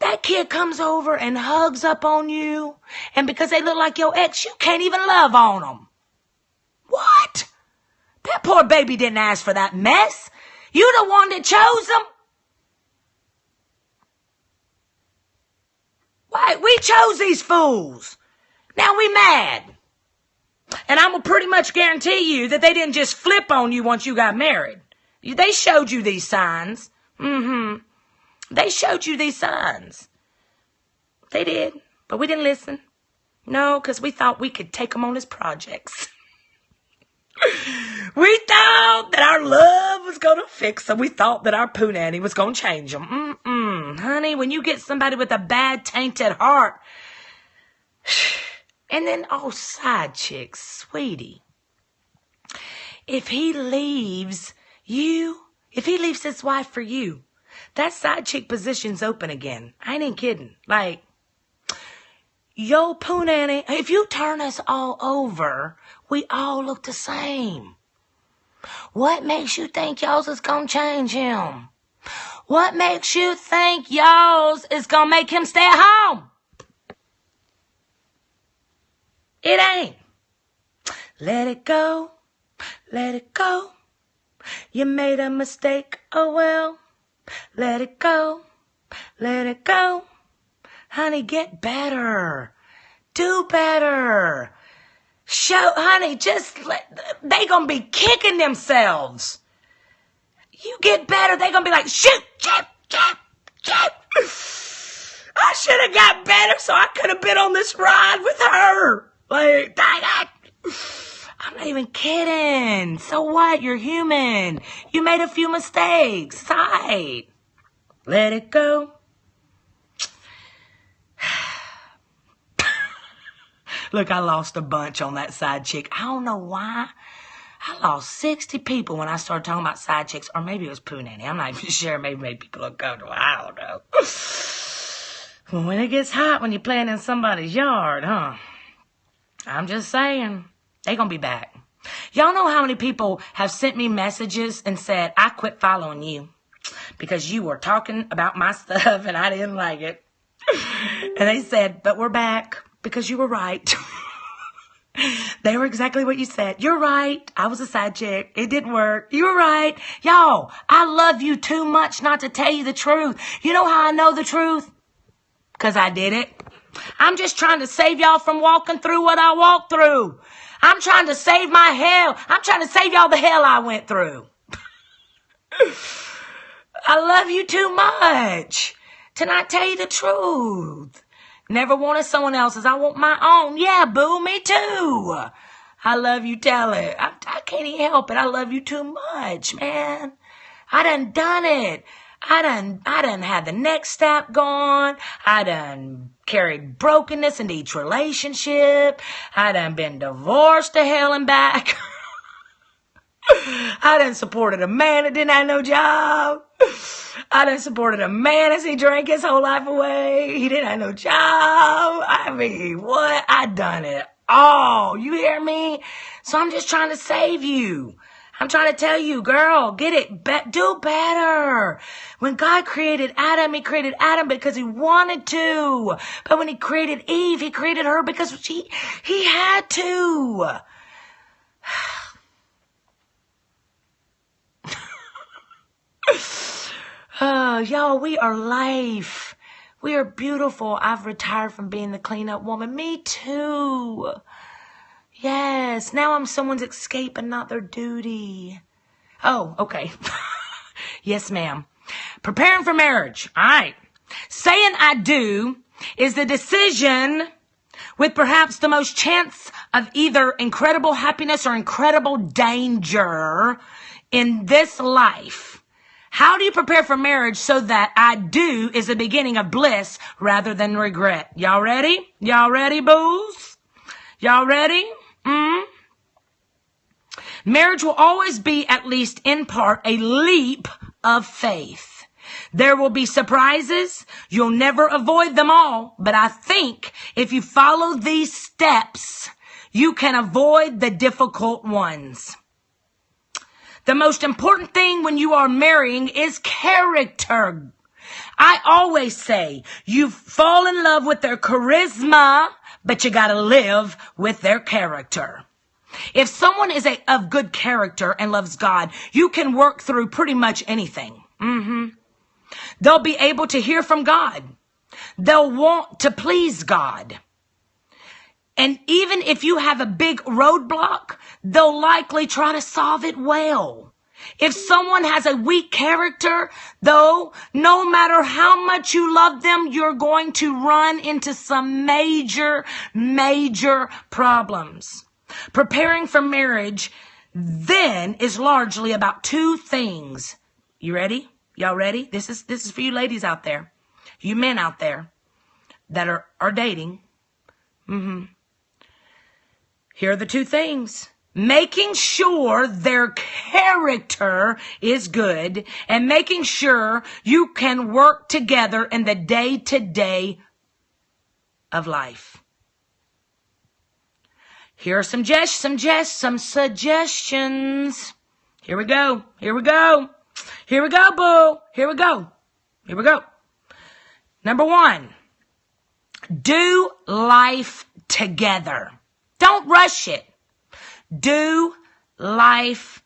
That kid comes over and hugs up on you, and because they look like your ex, you can't even love on them. What? That poor baby didn't ask for that mess. You the one that chose them. Why? We chose these fools. Now we mad. And I'm going to pretty much guarantee you that they didn't just flip on you once you got married. They showed you these signs. They showed you these signs. They did, but we didn't listen. No, because we thought we could take them on as projects. We thought that our love was going to fix them. We thought that our poo nanny was going to change them. Honey, when you get somebody with a bad, tainted heart, and then, side chicks, sweetie, if he leaves his wife for you, that side chick position's open again. I ain't even kidding. Like, yo, poo nanny, if you turn us all over, we all look the same. What makes you think y'all's is gonna change him? What makes you think y'all's is gonna make him stay at home? It ain't. Let it go. Let it go. You made a mistake. Oh well. Let it go. Let it go. Honey, get better. Do better. Honey, they gonna be kicking themselves. You get better, they gonna be like, shoot. I should have got better so I could have been on this ride with her. Like, dang it. I'm not even kidding. So what? You're human. You made a few mistakes. It's all right. Let it go. Look, I lost a bunch on that side chick. I don't know why. I lost 60 people when I started talking about side chicks. Or maybe it was poo nanny. I'm not even sure. Maybe people look uncomfortable. I don't know. Well, when it gets hot when you're playing in somebody's yard, huh? I'm just saying. They gonna be back. Y'all know how many people have sent me messages and said, I quit following you because you were talking about my stuff and I didn't like it. And they said, but we're back because you were right. They were exactly what you said. You're right. I was a side chick. It didn't work. You were right. Y'all, I love you too much not to tell you the truth. You know how I know the truth? Because I did it. I'm just trying to save y'all from walking through what I walked through. I'm trying to save my hell. I'm trying to save y'all the hell I went through. I love you too much to not tell you the truth. Never wanted someone else's. I want my own. Yeah, boo, me too. I love you, tell it. I can't even help it. I love you too much, man. I done it. I done had the next step gone. I done carried brokenness into each relationship. I done been divorced to hell and back. I done supported a man that didn't have no job. I done supported a man as he drank his whole life away. He didn't have no job. I mean, what? I done it all. You hear me? So I'm just trying to save you. I'm trying to tell you, girl, get it, do better. When God created Adam, he created Adam because he wanted to. But when he created Eve, he created her because he had to. Y'all, we are life. We are beautiful. I've retired from being the cleanup woman. Me too. Yes, now I'm someone's escape and not their duty. Oh, okay. Yes, ma'am. Preparing for marriage. All right. Saying I do is the decision with perhaps the most chance of either incredible happiness or incredible danger in this life. How do you prepare for marriage so that I do is the beginning of bliss rather than regret? Y'all ready? Y'all ready, booze? Y'all ready? Marriage will always be, at least in part, a leap of faith. There will be surprises. You'll never avoid them all. But I think if you follow these steps, you can avoid the difficult ones. The most important thing when you are marrying is character. I always say you fall in love with their charisma, but you got to live with their character. If someone is of good character and loves God, you can work through pretty much anything. They'll be able to hear from God. They'll want to please God. And even if you have a big roadblock, they'll likely try to solve it well. If someone has a weak character, though, no matter how much you love them, you're going to run into some major, major problems. Preparing for marriage then is largely about two things. You ready? Y'all ready? This is for you ladies out there, you men out there that are dating. Here are the two things. Making sure their character is good and making sure you can work together in the day-to-day of life. Here are some suggestions. Here we go, boo. Here we go. Number one, do life together. Don't rush it. Do life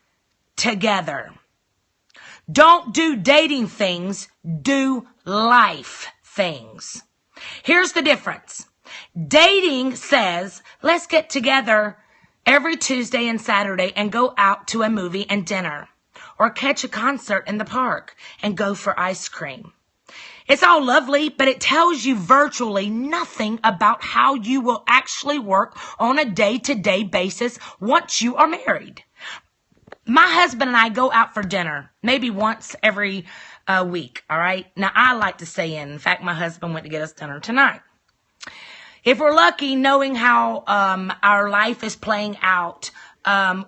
together. Don't do dating things. Do life things. Here's the difference. Dating says, let's get together every Tuesday and Saturday and go out to a movie and dinner, or catch a concert in the park and go for ice cream. It's all lovely, but it tells you virtually nothing about how you will actually work on a day-to-day basis once you are married. My husband and I go out for dinner maybe once every week, all right? Now, I like to stay in. In fact, my husband went to get us dinner tonight. If we're lucky, knowing how our life is playing out,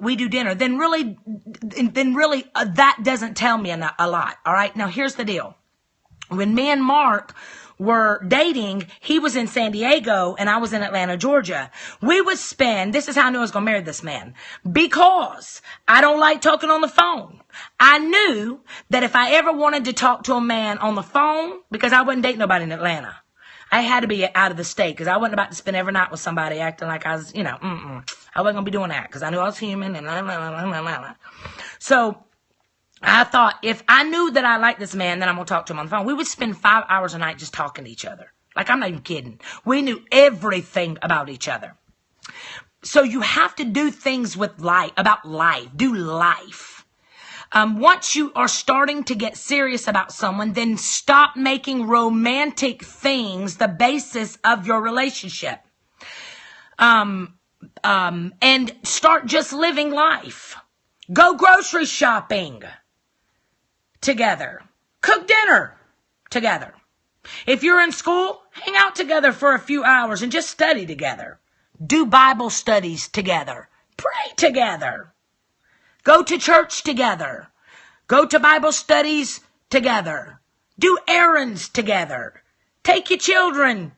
we do dinner. Then really, that doesn't tell me a lot, all right? Now, here's the deal. When me and Mark were dating, he was in San Diego and I was in Atlanta, Georgia. We would spend, this is how I knew I was going to marry this man, because I don't like talking on the phone. I knew that if I ever wanted to talk to a man on the phone, because I wouldn't date nobody in Atlanta, I had to be out of the state, because I wasn't about to spend every night with somebody acting like I was, I wasn't going to be doing that, because I knew I was human and So I thought, if I knew that I liked this man, then I'm going to talk to him on the phone. We would spend 5 hours a night just talking to each other. Like, I'm not even kidding. We knew everything about each other. So you have to do things about life. Do life. Once you are starting to get serious about someone, then stop making romantic things the basis of your relationship. And start just living life. Go grocery shopping together. Cook dinner together. If you're in school, hang out together for a few hours and just study together. Do Bible studies together. Pray together. Go to church together. Go to Bible studies together. Do errands together. Take your children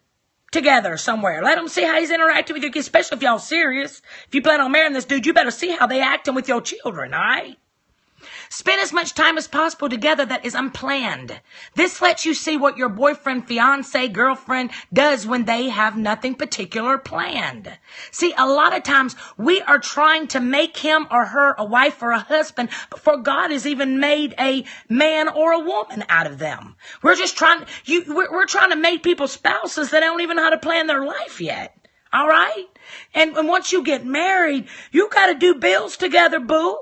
together somewhere. Let them see how he's interacting with you, especially if y'all serious. If you plan on marrying this dude, you better see how they acting with your children, all right? Spend as much time as possible together that is unplanned. This lets you see what your boyfriend, fiance, girlfriend does when they have nothing particular planned. See, a lot of times we are trying to make him or her a wife or a husband before God has even made a man or a woman out of them. We're just trying, we're trying to make people spouses that don't even know how to plan their life yet. All right? And once you get married, you got to do bills together, boo.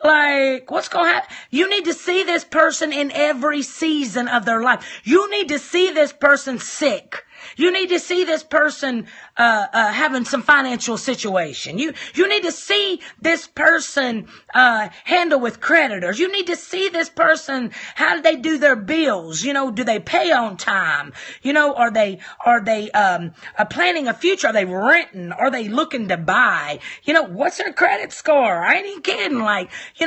Like, what's going to happen? You need to see this person in every season of their life. You need to see this person sick. You need to see this person having some financial situation. You need to see this person handle with creditors. You need to see this person, how do they do their bills? Do they pay on time? Are they planning a future? Are they renting? Are they looking to buy? What's their credit score? I ain't even kidding.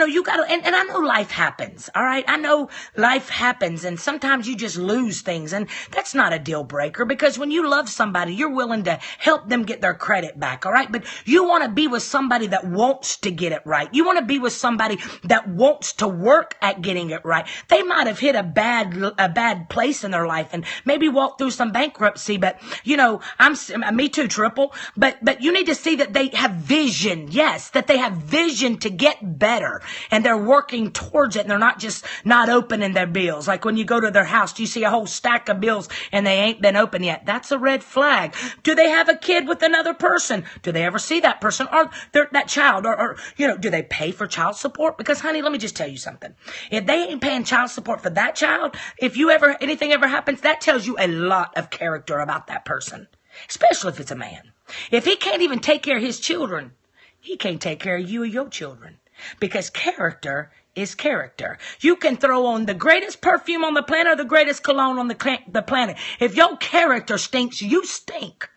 You gotta, and I know life happens. All right. I know life happens, and sometimes you just lose things, and that's not a deal breaker, because when you love somebody, you're willing to help them get their credit back. All right. But you want to be with somebody that wants to get it right. You want to be with somebody that wants to work at getting it right. They might have hit a bad place in their life and maybe walked through some bankruptcy, but me too, triple. But you need to see that they have vision. Yes, that they have vision to get better, and they're working towards it, and they're not just not opening their bills. Like when you go to their house, do you see a whole stack of bills and they ain't been open yet? That's a red flag. Do they have a kid with another person? Do they ever see that person or that child? Or do they pay for child support? Because, honey, let me just tell you something. If they ain't paying child support for that child, if anything ever happens, that tells you a lot of character about that person, especially if it's a man. If he can't even take care of his children, he can't take care of you or your children, because character is character. You can throw on the greatest perfume on the planet or the greatest cologne on the planet. If your character stinks, you stink.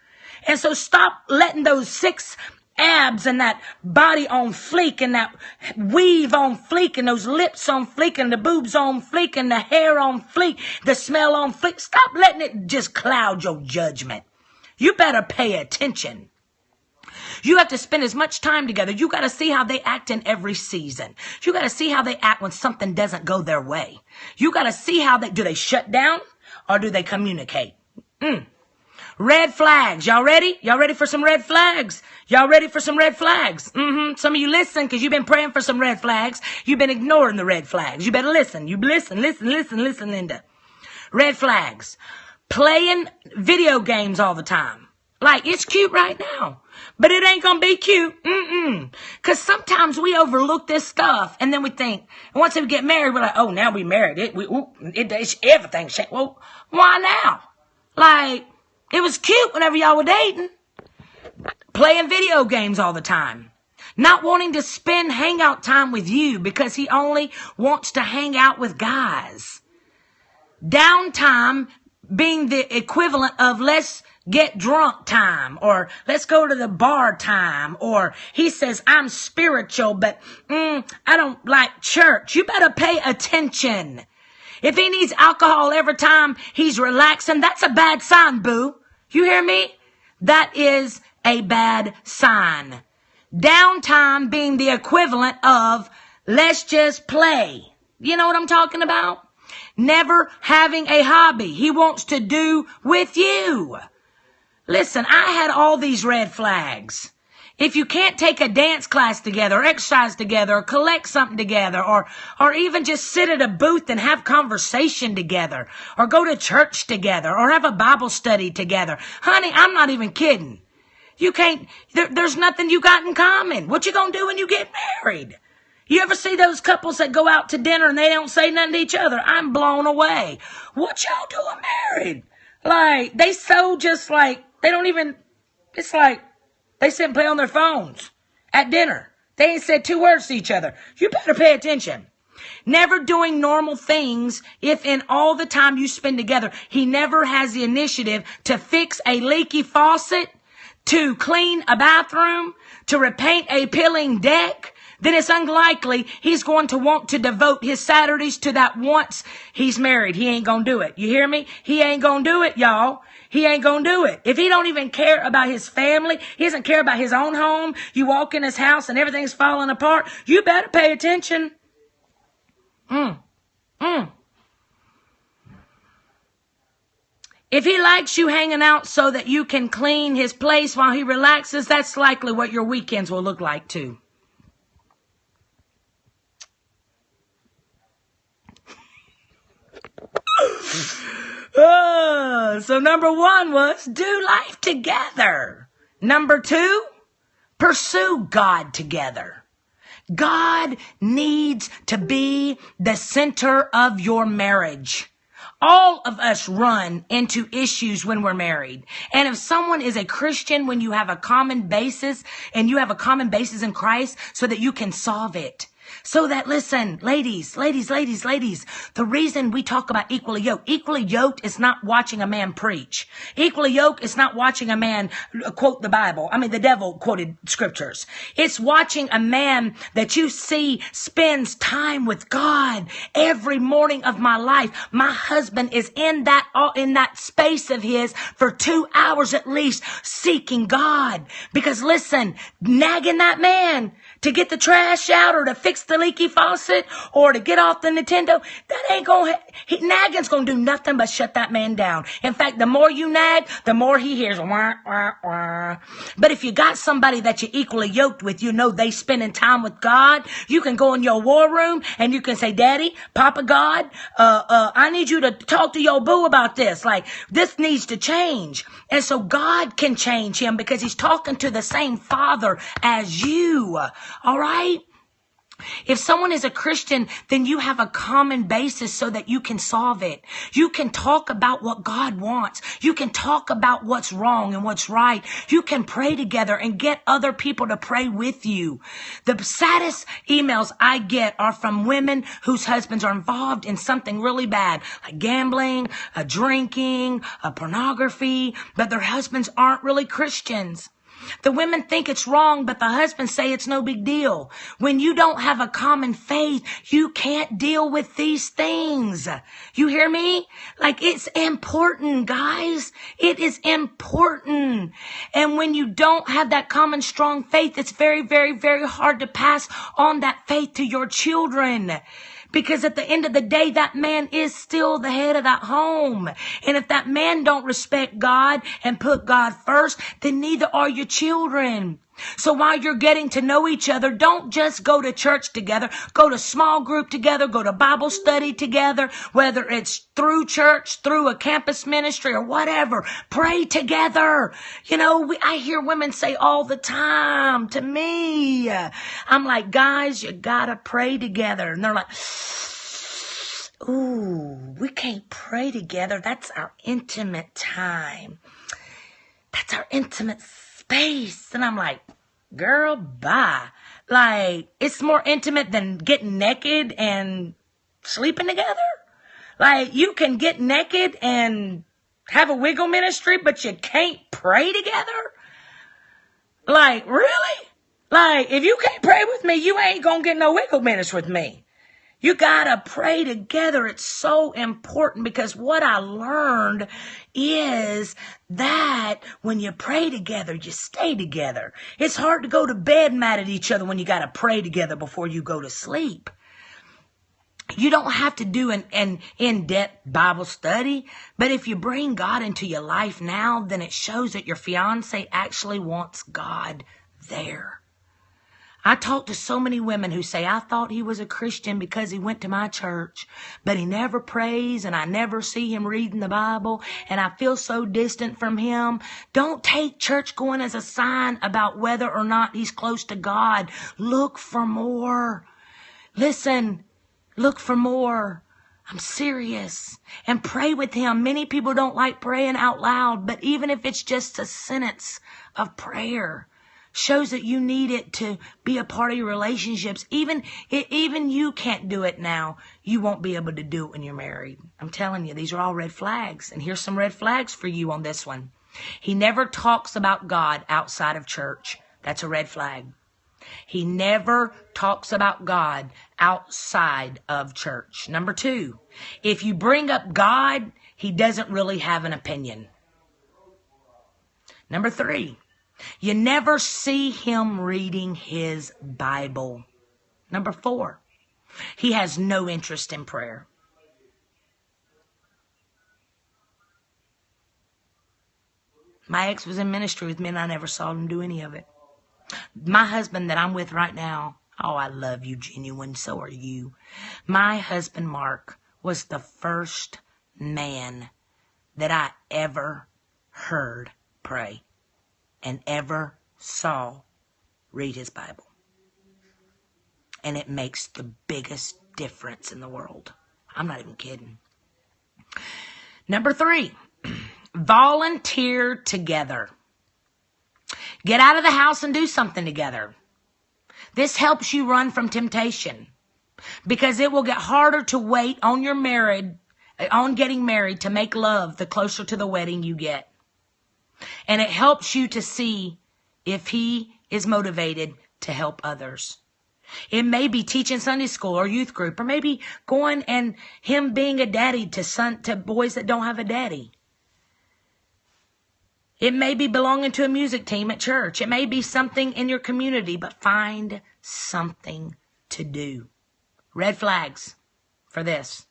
And so stop letting those 6 abs and that body on fleek and that weave on fleek and those lips on fleek and the boobs on fleek and the hair on fleek, the smell on fleek. Stop letting it just cloud your judgment. You better pay attention. You have to spend as much time together. You got to see how they act in every season. You got to see how they act when something doesn't go their way. You got to see how do they shut down or do they communicate? Red flags. Y'all ready? Y'all ready for some red flags? Y'all ready for some red flags? Some of you listen, because you've been praying for some red flags. You've been ignoring the red flags. You better listen. You listen, Linda. Red flags. Playing video games all the time. Like, it's cute right now, but it ain't going to be cute. Because sometimes we overlook this stuff, and then we think, and once we get married, we're like, oh, now we married. Everything's changed. Well, why now? Like, it was cute whenever y'all were dating. Playing video games all the time. Not wanting to spend hangout time with you because he only wants to hang out with guys. Downtime being the equivalent of let's get drunk time, or let's go to the bar time, or he says, I'm spiritual, but I don't like church. You better pay attention. If he needs alcohol every time he's relaxing, that's a bad sign, boo. You hear me? That is a bad sign. Downtime being the equivalent of let's just play. You know what I'm talking about? Never having a hobby he wants to do with you. Listen, I had all these red flags. If you can't take a dance class together, or exercise together, or collect something together, or even just sit at a booth and have conversation together, or go to church together, or have a Bible study together. Honey, I'm not even kidding. You can't, there's nothing you got in common. What you gonna do when you get married? You ever see those couples that go out to dinner and they don't say nothing to each other? I'm blown away. What y'all doing married? Like, they so just like, they don't even, it's like, they sit and play on their phones at dinner. They ain't said 2 words to each other. You better pay attention. Never doing normal things if in all the time you spend together, he never has the initiative to fix a leaky faucet, to clean a bathroom, to repaint a peeling deck, then it's unlikely he's going to want to devote his Saturdays to that once he's married. He ain't gonna do it. You hear me? He ain't gonna do it, y'all. He ain't gonna do it. If he don't even care about his family, he doesn't care about his own home, you walk in his house and everything's falling apart, you better pay attention. If he likes you hanging out so that you can clean his place while he relaxes, that's likely what your weekends will look like too. So number 1 was do life together. Number 2, pursue God together. God needs to be the center of your marriage. All of us run into issues when we're married. And if someone is a Christian, when you have a common basis and you have a common basis in Christ so that you can solve it. So that, listen, ladies, the reason we talk about equally yoked is not watching a man preach. Equally yoked is not watching a man quote the Bible. I mean, the devil quoted scriptures. It's watching a man that you see spends time with God every morning of my life. My husband is in that space of his for 2 hours at least seeking God. Because listen, nagging that man to get the trash out or to fix the leaky faucet or to get off the Nintendo, that ain't nagging's gonna do nothing but shut that man down. In fact, the more you nag, the more he hears, wah, wah, wah. But if you got somebody that you're equally yoked with, you know they spending time with God, you can go in your war room and you can say, Daddy, Papa God, I need you to talk to your boo about this. Like, this needs to change. And so God can change him because he's talking to the same Father as you. All right? If someone is a Christian, then you have a common basis so that you can solve it. You can talk about what God wants. You can talk about what's wrong and what's right. You can pray together and get other people to pray with you. The saddest emails I get are from women whose husbands are involved in something really bad, like gambling, drinking, pornography, but their husbands aren't really Christians. The women think it's wrong, but the husbands say it's no big deal. When you don't have a common faith, you can't deal with these things. You hear me? Like, it's important, guys. It is important. And when you don't have that common strong faith, it's very, very, very hard to pass on that faith to your children. Because at the end of the day, that man is still the head of that home. And if that man don't respect God and put God first, then neither are your children. So while you're getting to know each other, don't just go to church together. Go to small group together. Go to Bible study together. Whether it's through church, through a campus ministry or whatever. Pray together. You know, I hear women say all the time to me, I'm like, guys, you gotta pray together. And they're like, ooh, we can't pray together. That's our intimate time. That's our intimate space. And I'm like, girl, bye. Like, it's more intimate than getting naked and sleeping together. Like, you can get naked and have a wiggle ministry, but you can't pray together. Like, really? Like, if you can't pray with me, you ain't gonna get no wiggle ministry with me. You gotta pray together. It's so important because what I learned is that when you pray together, you stay together. It's hard to go to bed mad at each other when you gotta pray together before you go to sleep. You don't have to do an in-depth Bible study, but if you bring God into your life now, then it shows that your fiance actually wants God there. I talk to so many women who say, I thought he was a Christian because he went to my church, but he never prays and I never see him reading the Bible and I feel so distant from him. Don't take church going as a sign about whether or not he's close to God. Look for more. Listen, look for more. I'm serious. And pray with him. Many people don't like praying out loud, but even if it's just a sentence of prayer, shows that you need it to be a part of your relationships. Even you can't do it now. You won't be able to do it when you're married. I'm telling you, these are all red flags. And here's some red flags for you on this one. He never talks about God outside of church. That's a red flag. He never talks about God outside of church. Number 2, if you bring up God, he doesn't really have an opinion. Number 3, you never see him reading his Bible. Number 4, he has no interest in prayer. My ex was in ministry with me and I never saw him do any of it. My husband that I'm with right now, oh, I love you, genuine, so are you. My husband, Mark, was the first man that I ever heard pray and ever saw read his Bible. And it makes the biggest difference in the world. I'm not even kidding. Number 3, volunteer together. Get out of the house and do something together. This helps you run from temptation because it will get harder to wait on getting married to make love the closer to the wedding you get. And it helps you to see if he is motivated to help others. It may be teaching Sunday school or youth group, or maybe going and him being a daddy to boys that don't have a daddy. It may be belonging to a music team at church. It may be something in your community, but find something to do. Red flags for this.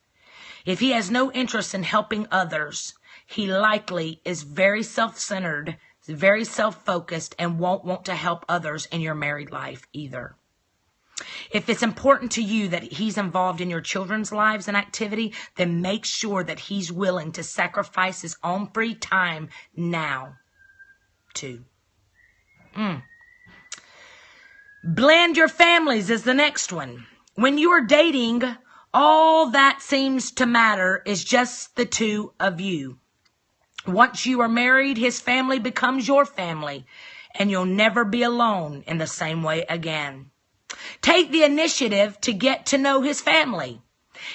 If he has no interest in helping others, he likely is very self-centered, very self-focused, and won't want to help others in your married life either. If it's important to you that he's involved in your children's lives and activity, then make sure that he's willing to sacrifice his own free time now too. Blend your families is the next one. When you are dating, all that seems to matter is just the two of you. Once you are married, his family becomes your family, and you'll never be alone in the same way again. Take the initiative to get to know his family.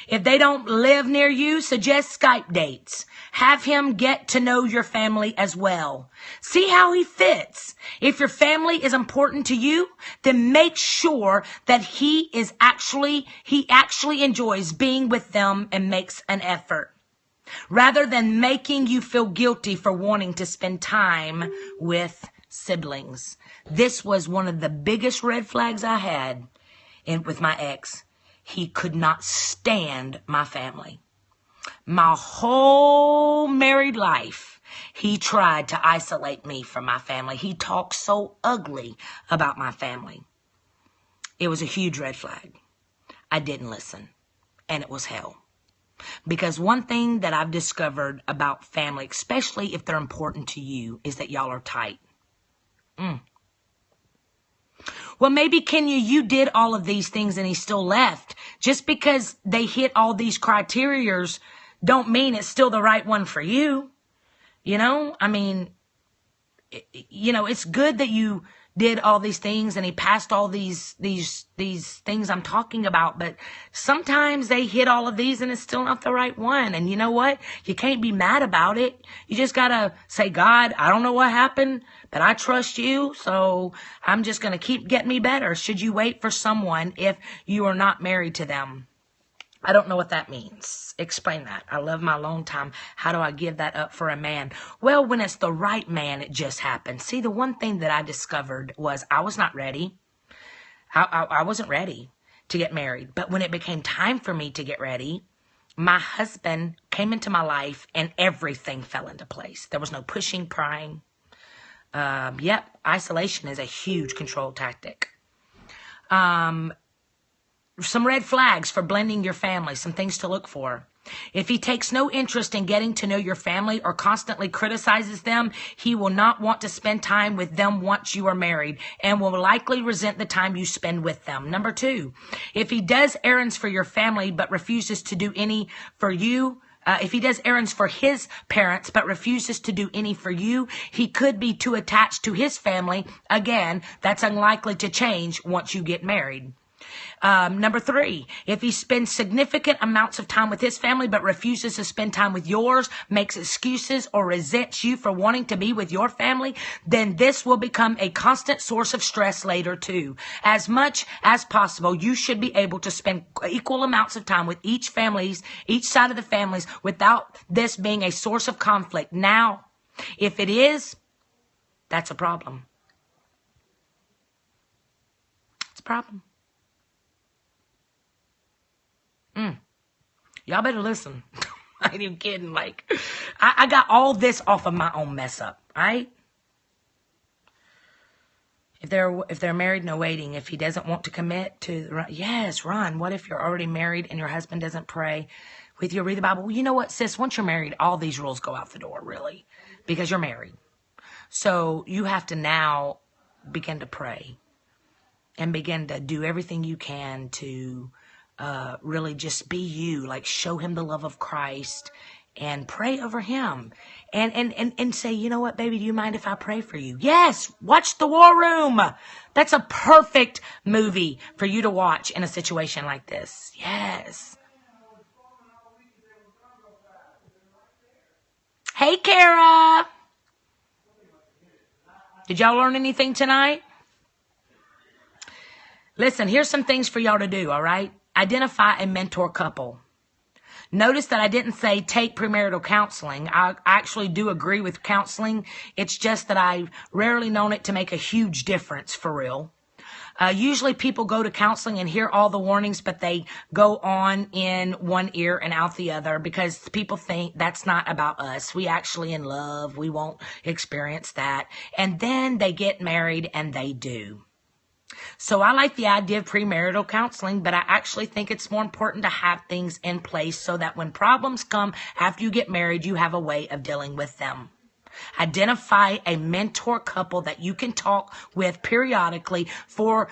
If they don't live near you, suggest Skype dates. Have him get to know your family as well. See how he fits. If your family is important to you, then make sure that he actually enjoys being with them and makes an effort, rather than making you feel guilty for wanting to spend time with siblings. This was one of the biggest red flags I had with my ex. He could not stand my family. My whole married life, he tried to isolate me from my family. He talked so ugly about my family. It was a huge red flag. I didn't listen, and it was hell. Because one thing that I've discovered about family, especially if they're important to you, is that y'all are tight. Well, maybe, Kenya, you did all of these things and he still left. Just because they hit all these criterias don't mean it's still the right one for you. You know, I mean, it's good that you did all these things and he passed all these things I'm talking about, but sometimes they hit all of these and it's still not the right one. And you know what? You can't be mad about it. You just gotta say, God, I don't know what happened, but I trust you, so I'm just gonna keep getting me better. Should you wait for someone if you are not married to them? I don't know what that means. Explain that. I love my alone time. How do I give that up for a man? Well, when it's the right man, it just happens. See, the one thing that I discovered was I was not ready. I wasn't ready to get married. But when it became time for me to get ready, my husband came into my life and everything fell into place. There was no pushing, prying. Isolation is a huge control tactic. Some red flags for blending your family, some things to look for. If he takes no interest in getting to know your family or constantly criticizes them, he will not want to spend time with them once you are married and will likely resent the time you spend with them. Number 2, if he does errands for your family but refuses to do any for you, if he does errands for his parents but refuses to do any for you, he could be too attached to his family. Again, that's unlikely to change once you get married. Number 3, if he spends significant amounts of time with his family but refuses to spend time with yours, makes excuses, or resents you for wanting to be with your family, then this will become a constant source of stress later too. As much as possible, you should be able to spend equal amounts of time with each side of the families without this being a source of conflict. Now, if it is, that's a problem. It's a problem. Y'all better listen. I ain't even kidding. Like, I got all this off of my own mess up, right? If they're married, no waiting. If he doesn't want to commit to, yes, run. What if you're already married and your husband doesn't pray with you or read the Bible? Well, you know what, sis? Once you're married, all these rules go out the door, really, because you're married. So you have to now begin to pray and begin to do everything you can to really just be you, like show him the love of Christ and pray over him and say, you know what, baby, do you mind if I pray for you? Yes, watch The War Room. That's a perfect movie for you to watch in a situation like this. Yes. Hey, Kara. Did y'all learn anything tonight? Listen, here's some things for y'all to do, all right? Identify a mentor couple. Notice that I didn't say take premarital counseling. I actually do agree with counseling. It's just that I've rarely known it to make a huge difference for real. Usually people go to counseling and hear all the warnings, but they go on in one ear and out the other because people think that's not about us. We actually in love. We won't experience that. And then they get married and they do. So I like the idea of premarital counseling, but I actually think it's more important to have things in place so that when problems come after you get married, you have a way of dealing with them. Identify a mentor couple that you can talk with periodically for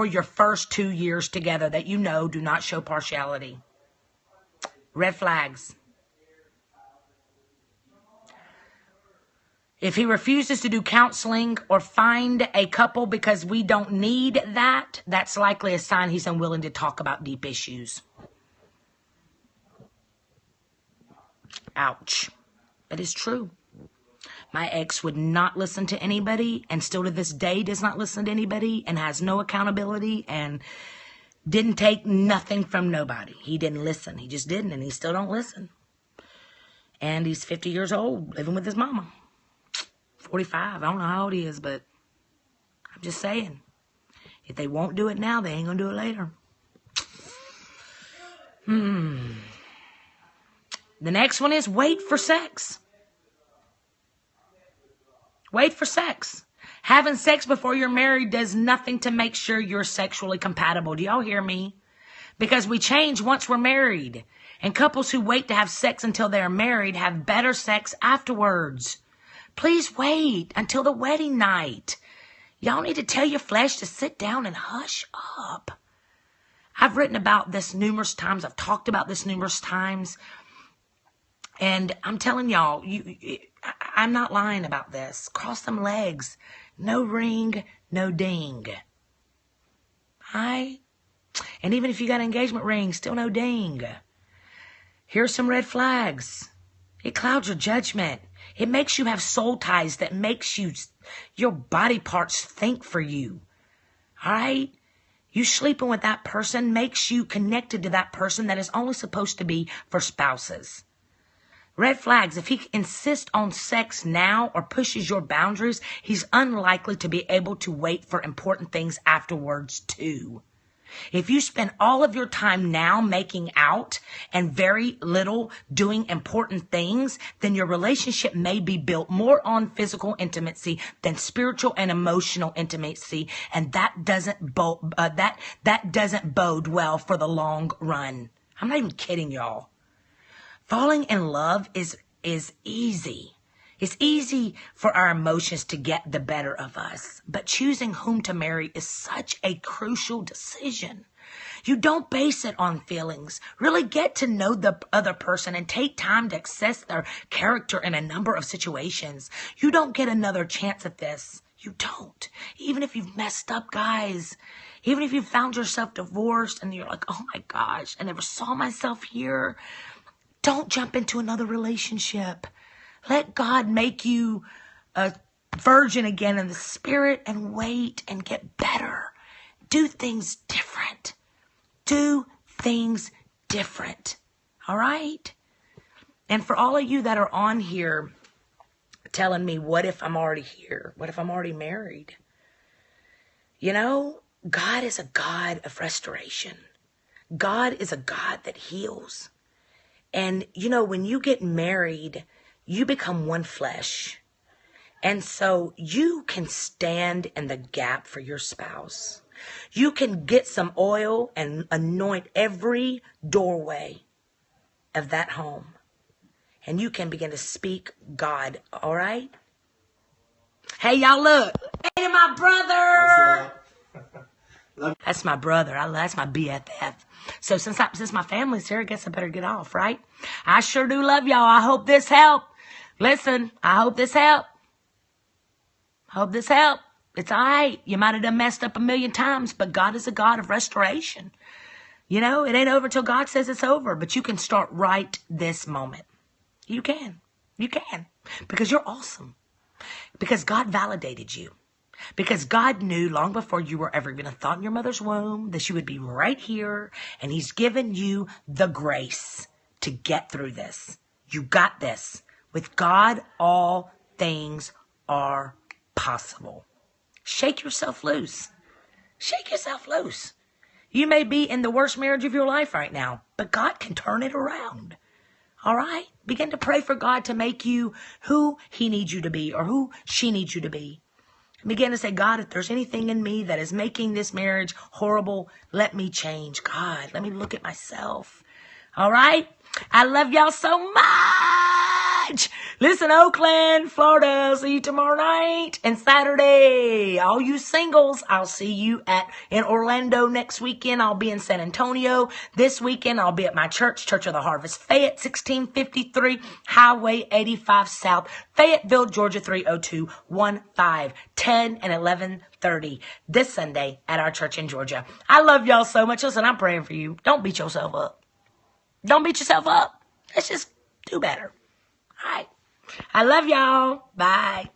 your first 2 years together that you know do not show partiality. Red flags. If he refuses to do counseling or find a couple because we don't need that, that's likely a sign he's unwilling to talk about deep issues. Ouch. But it's true. My ex would not listen to anybody and still to this day does not listen to anybody and has no accountability and didn't take nothing from nobody. He didn't listen. He just didn't, and he still don't listen. And he's 50 years old, living with his mama. 45. I don't know how old he is, but I'm just saying. If they won't do it now, they ain't going to do it later. The next one is wait for sex. Wait for sex. Having sex before you're married does nothing to make sure you're sexually compatible. Do y'all hear me? Because we change once we're married. And couples who wait to have sex until they're married have better sex afterwards. Please wait until the wedding night. Y'all need to tell your flesh to sit down and hush up. I've written about this numerous times. I've talked about this numerous times. And I'm telling y'all, I'm not lying about this. Cross them legs. No ring, no ding. Hi. And even if you got an engagement ring, still no ding. Here's some red flags. It clouds your judgment. It makes you have soul ties that makes your body parts think for you. All right? You sleeping with that person makes you connected to that person that is only supposed to be for spouses. Red flags. If he insists on sex now or pushes your boundaries, he's unlikely to be able to wait for important things afterwards too. If you spend all of your time now making out and very little doing important things, then your relationship may be built more on physical intimacy than spiritual and emotional intimacy, and that doesn't bode well for the long run. I'm not even kidding, y'all. Falling in love is easy. It's easy for our emotions to get the better of us, but choosing whom to marry is such a crucial decision. You don't base it on feelings. Really get to know the other person and take time to assess their character in a number of situations. You don't get another chance at this. You don't. Even if you've messed up, guys. Even if you found yourself divorced and you're like, oh my gosh, I never saw myself here. Don't jump into another relationship. Let God make you a virgin again in the spirit and wait and get better. Do things different. Do things different. All right? And for all of you that are on here telling me, what if I'm already here? What if I'm already married? You know, God is a God of restoration. God is a God that heals. And, you know, when you get married, you become one flesh. And so you can stand in the gap for your spouse. You can get some oil and anoint every doorway of that home. And you can begin to speak God, all right? Hey, y'all, look. Hey, my brother. That's my brother. That's my BFF. So since my family's here, I guess I better get off, right? I sure do love y'all. I hope this helped. Listen, I hope this helped. Hope this helped. It's all right. You might have done messed up a million times, but God is a God of restoration. You know, it ain't over till God says it's over, but you can start right this moment. You can. You can. Because you're awesome. Because God validated you. Because God knew long before you were ever even a thought in your mother's womb that you would be right here, and he's given you the grace to get through this. You got this. With God, all things are possible. Shake yourself loose. Shake yourself loose. You may be in the worst marriage of your life right now, but God can turn it around. All right? Begin to pray for God to make you who he needs you to be or who she needs you to be. Begin to say, God, if there's anything in me that is making this marriage horrible, let me change. God, let me look at myself. All right? I love y'all so much. Listen, Oakland, Florida, see you tomorrow night and Saturday. All you singles, I'll see you in Orlando next weekend. I'll be in San Antonio. This weekend, I'll be at my church, Church of the Harvest, Fayette, 1653 Highway 85 South, Fayetteville, Georgia, 30215, 10 and 11:30 this Sunday at our church in Georgia. I love y'all so much. Listen, I'm praying for you. Don't beat yourself up. Don't beat yourself up. Let's just do better. All right. I love y'all. Bye.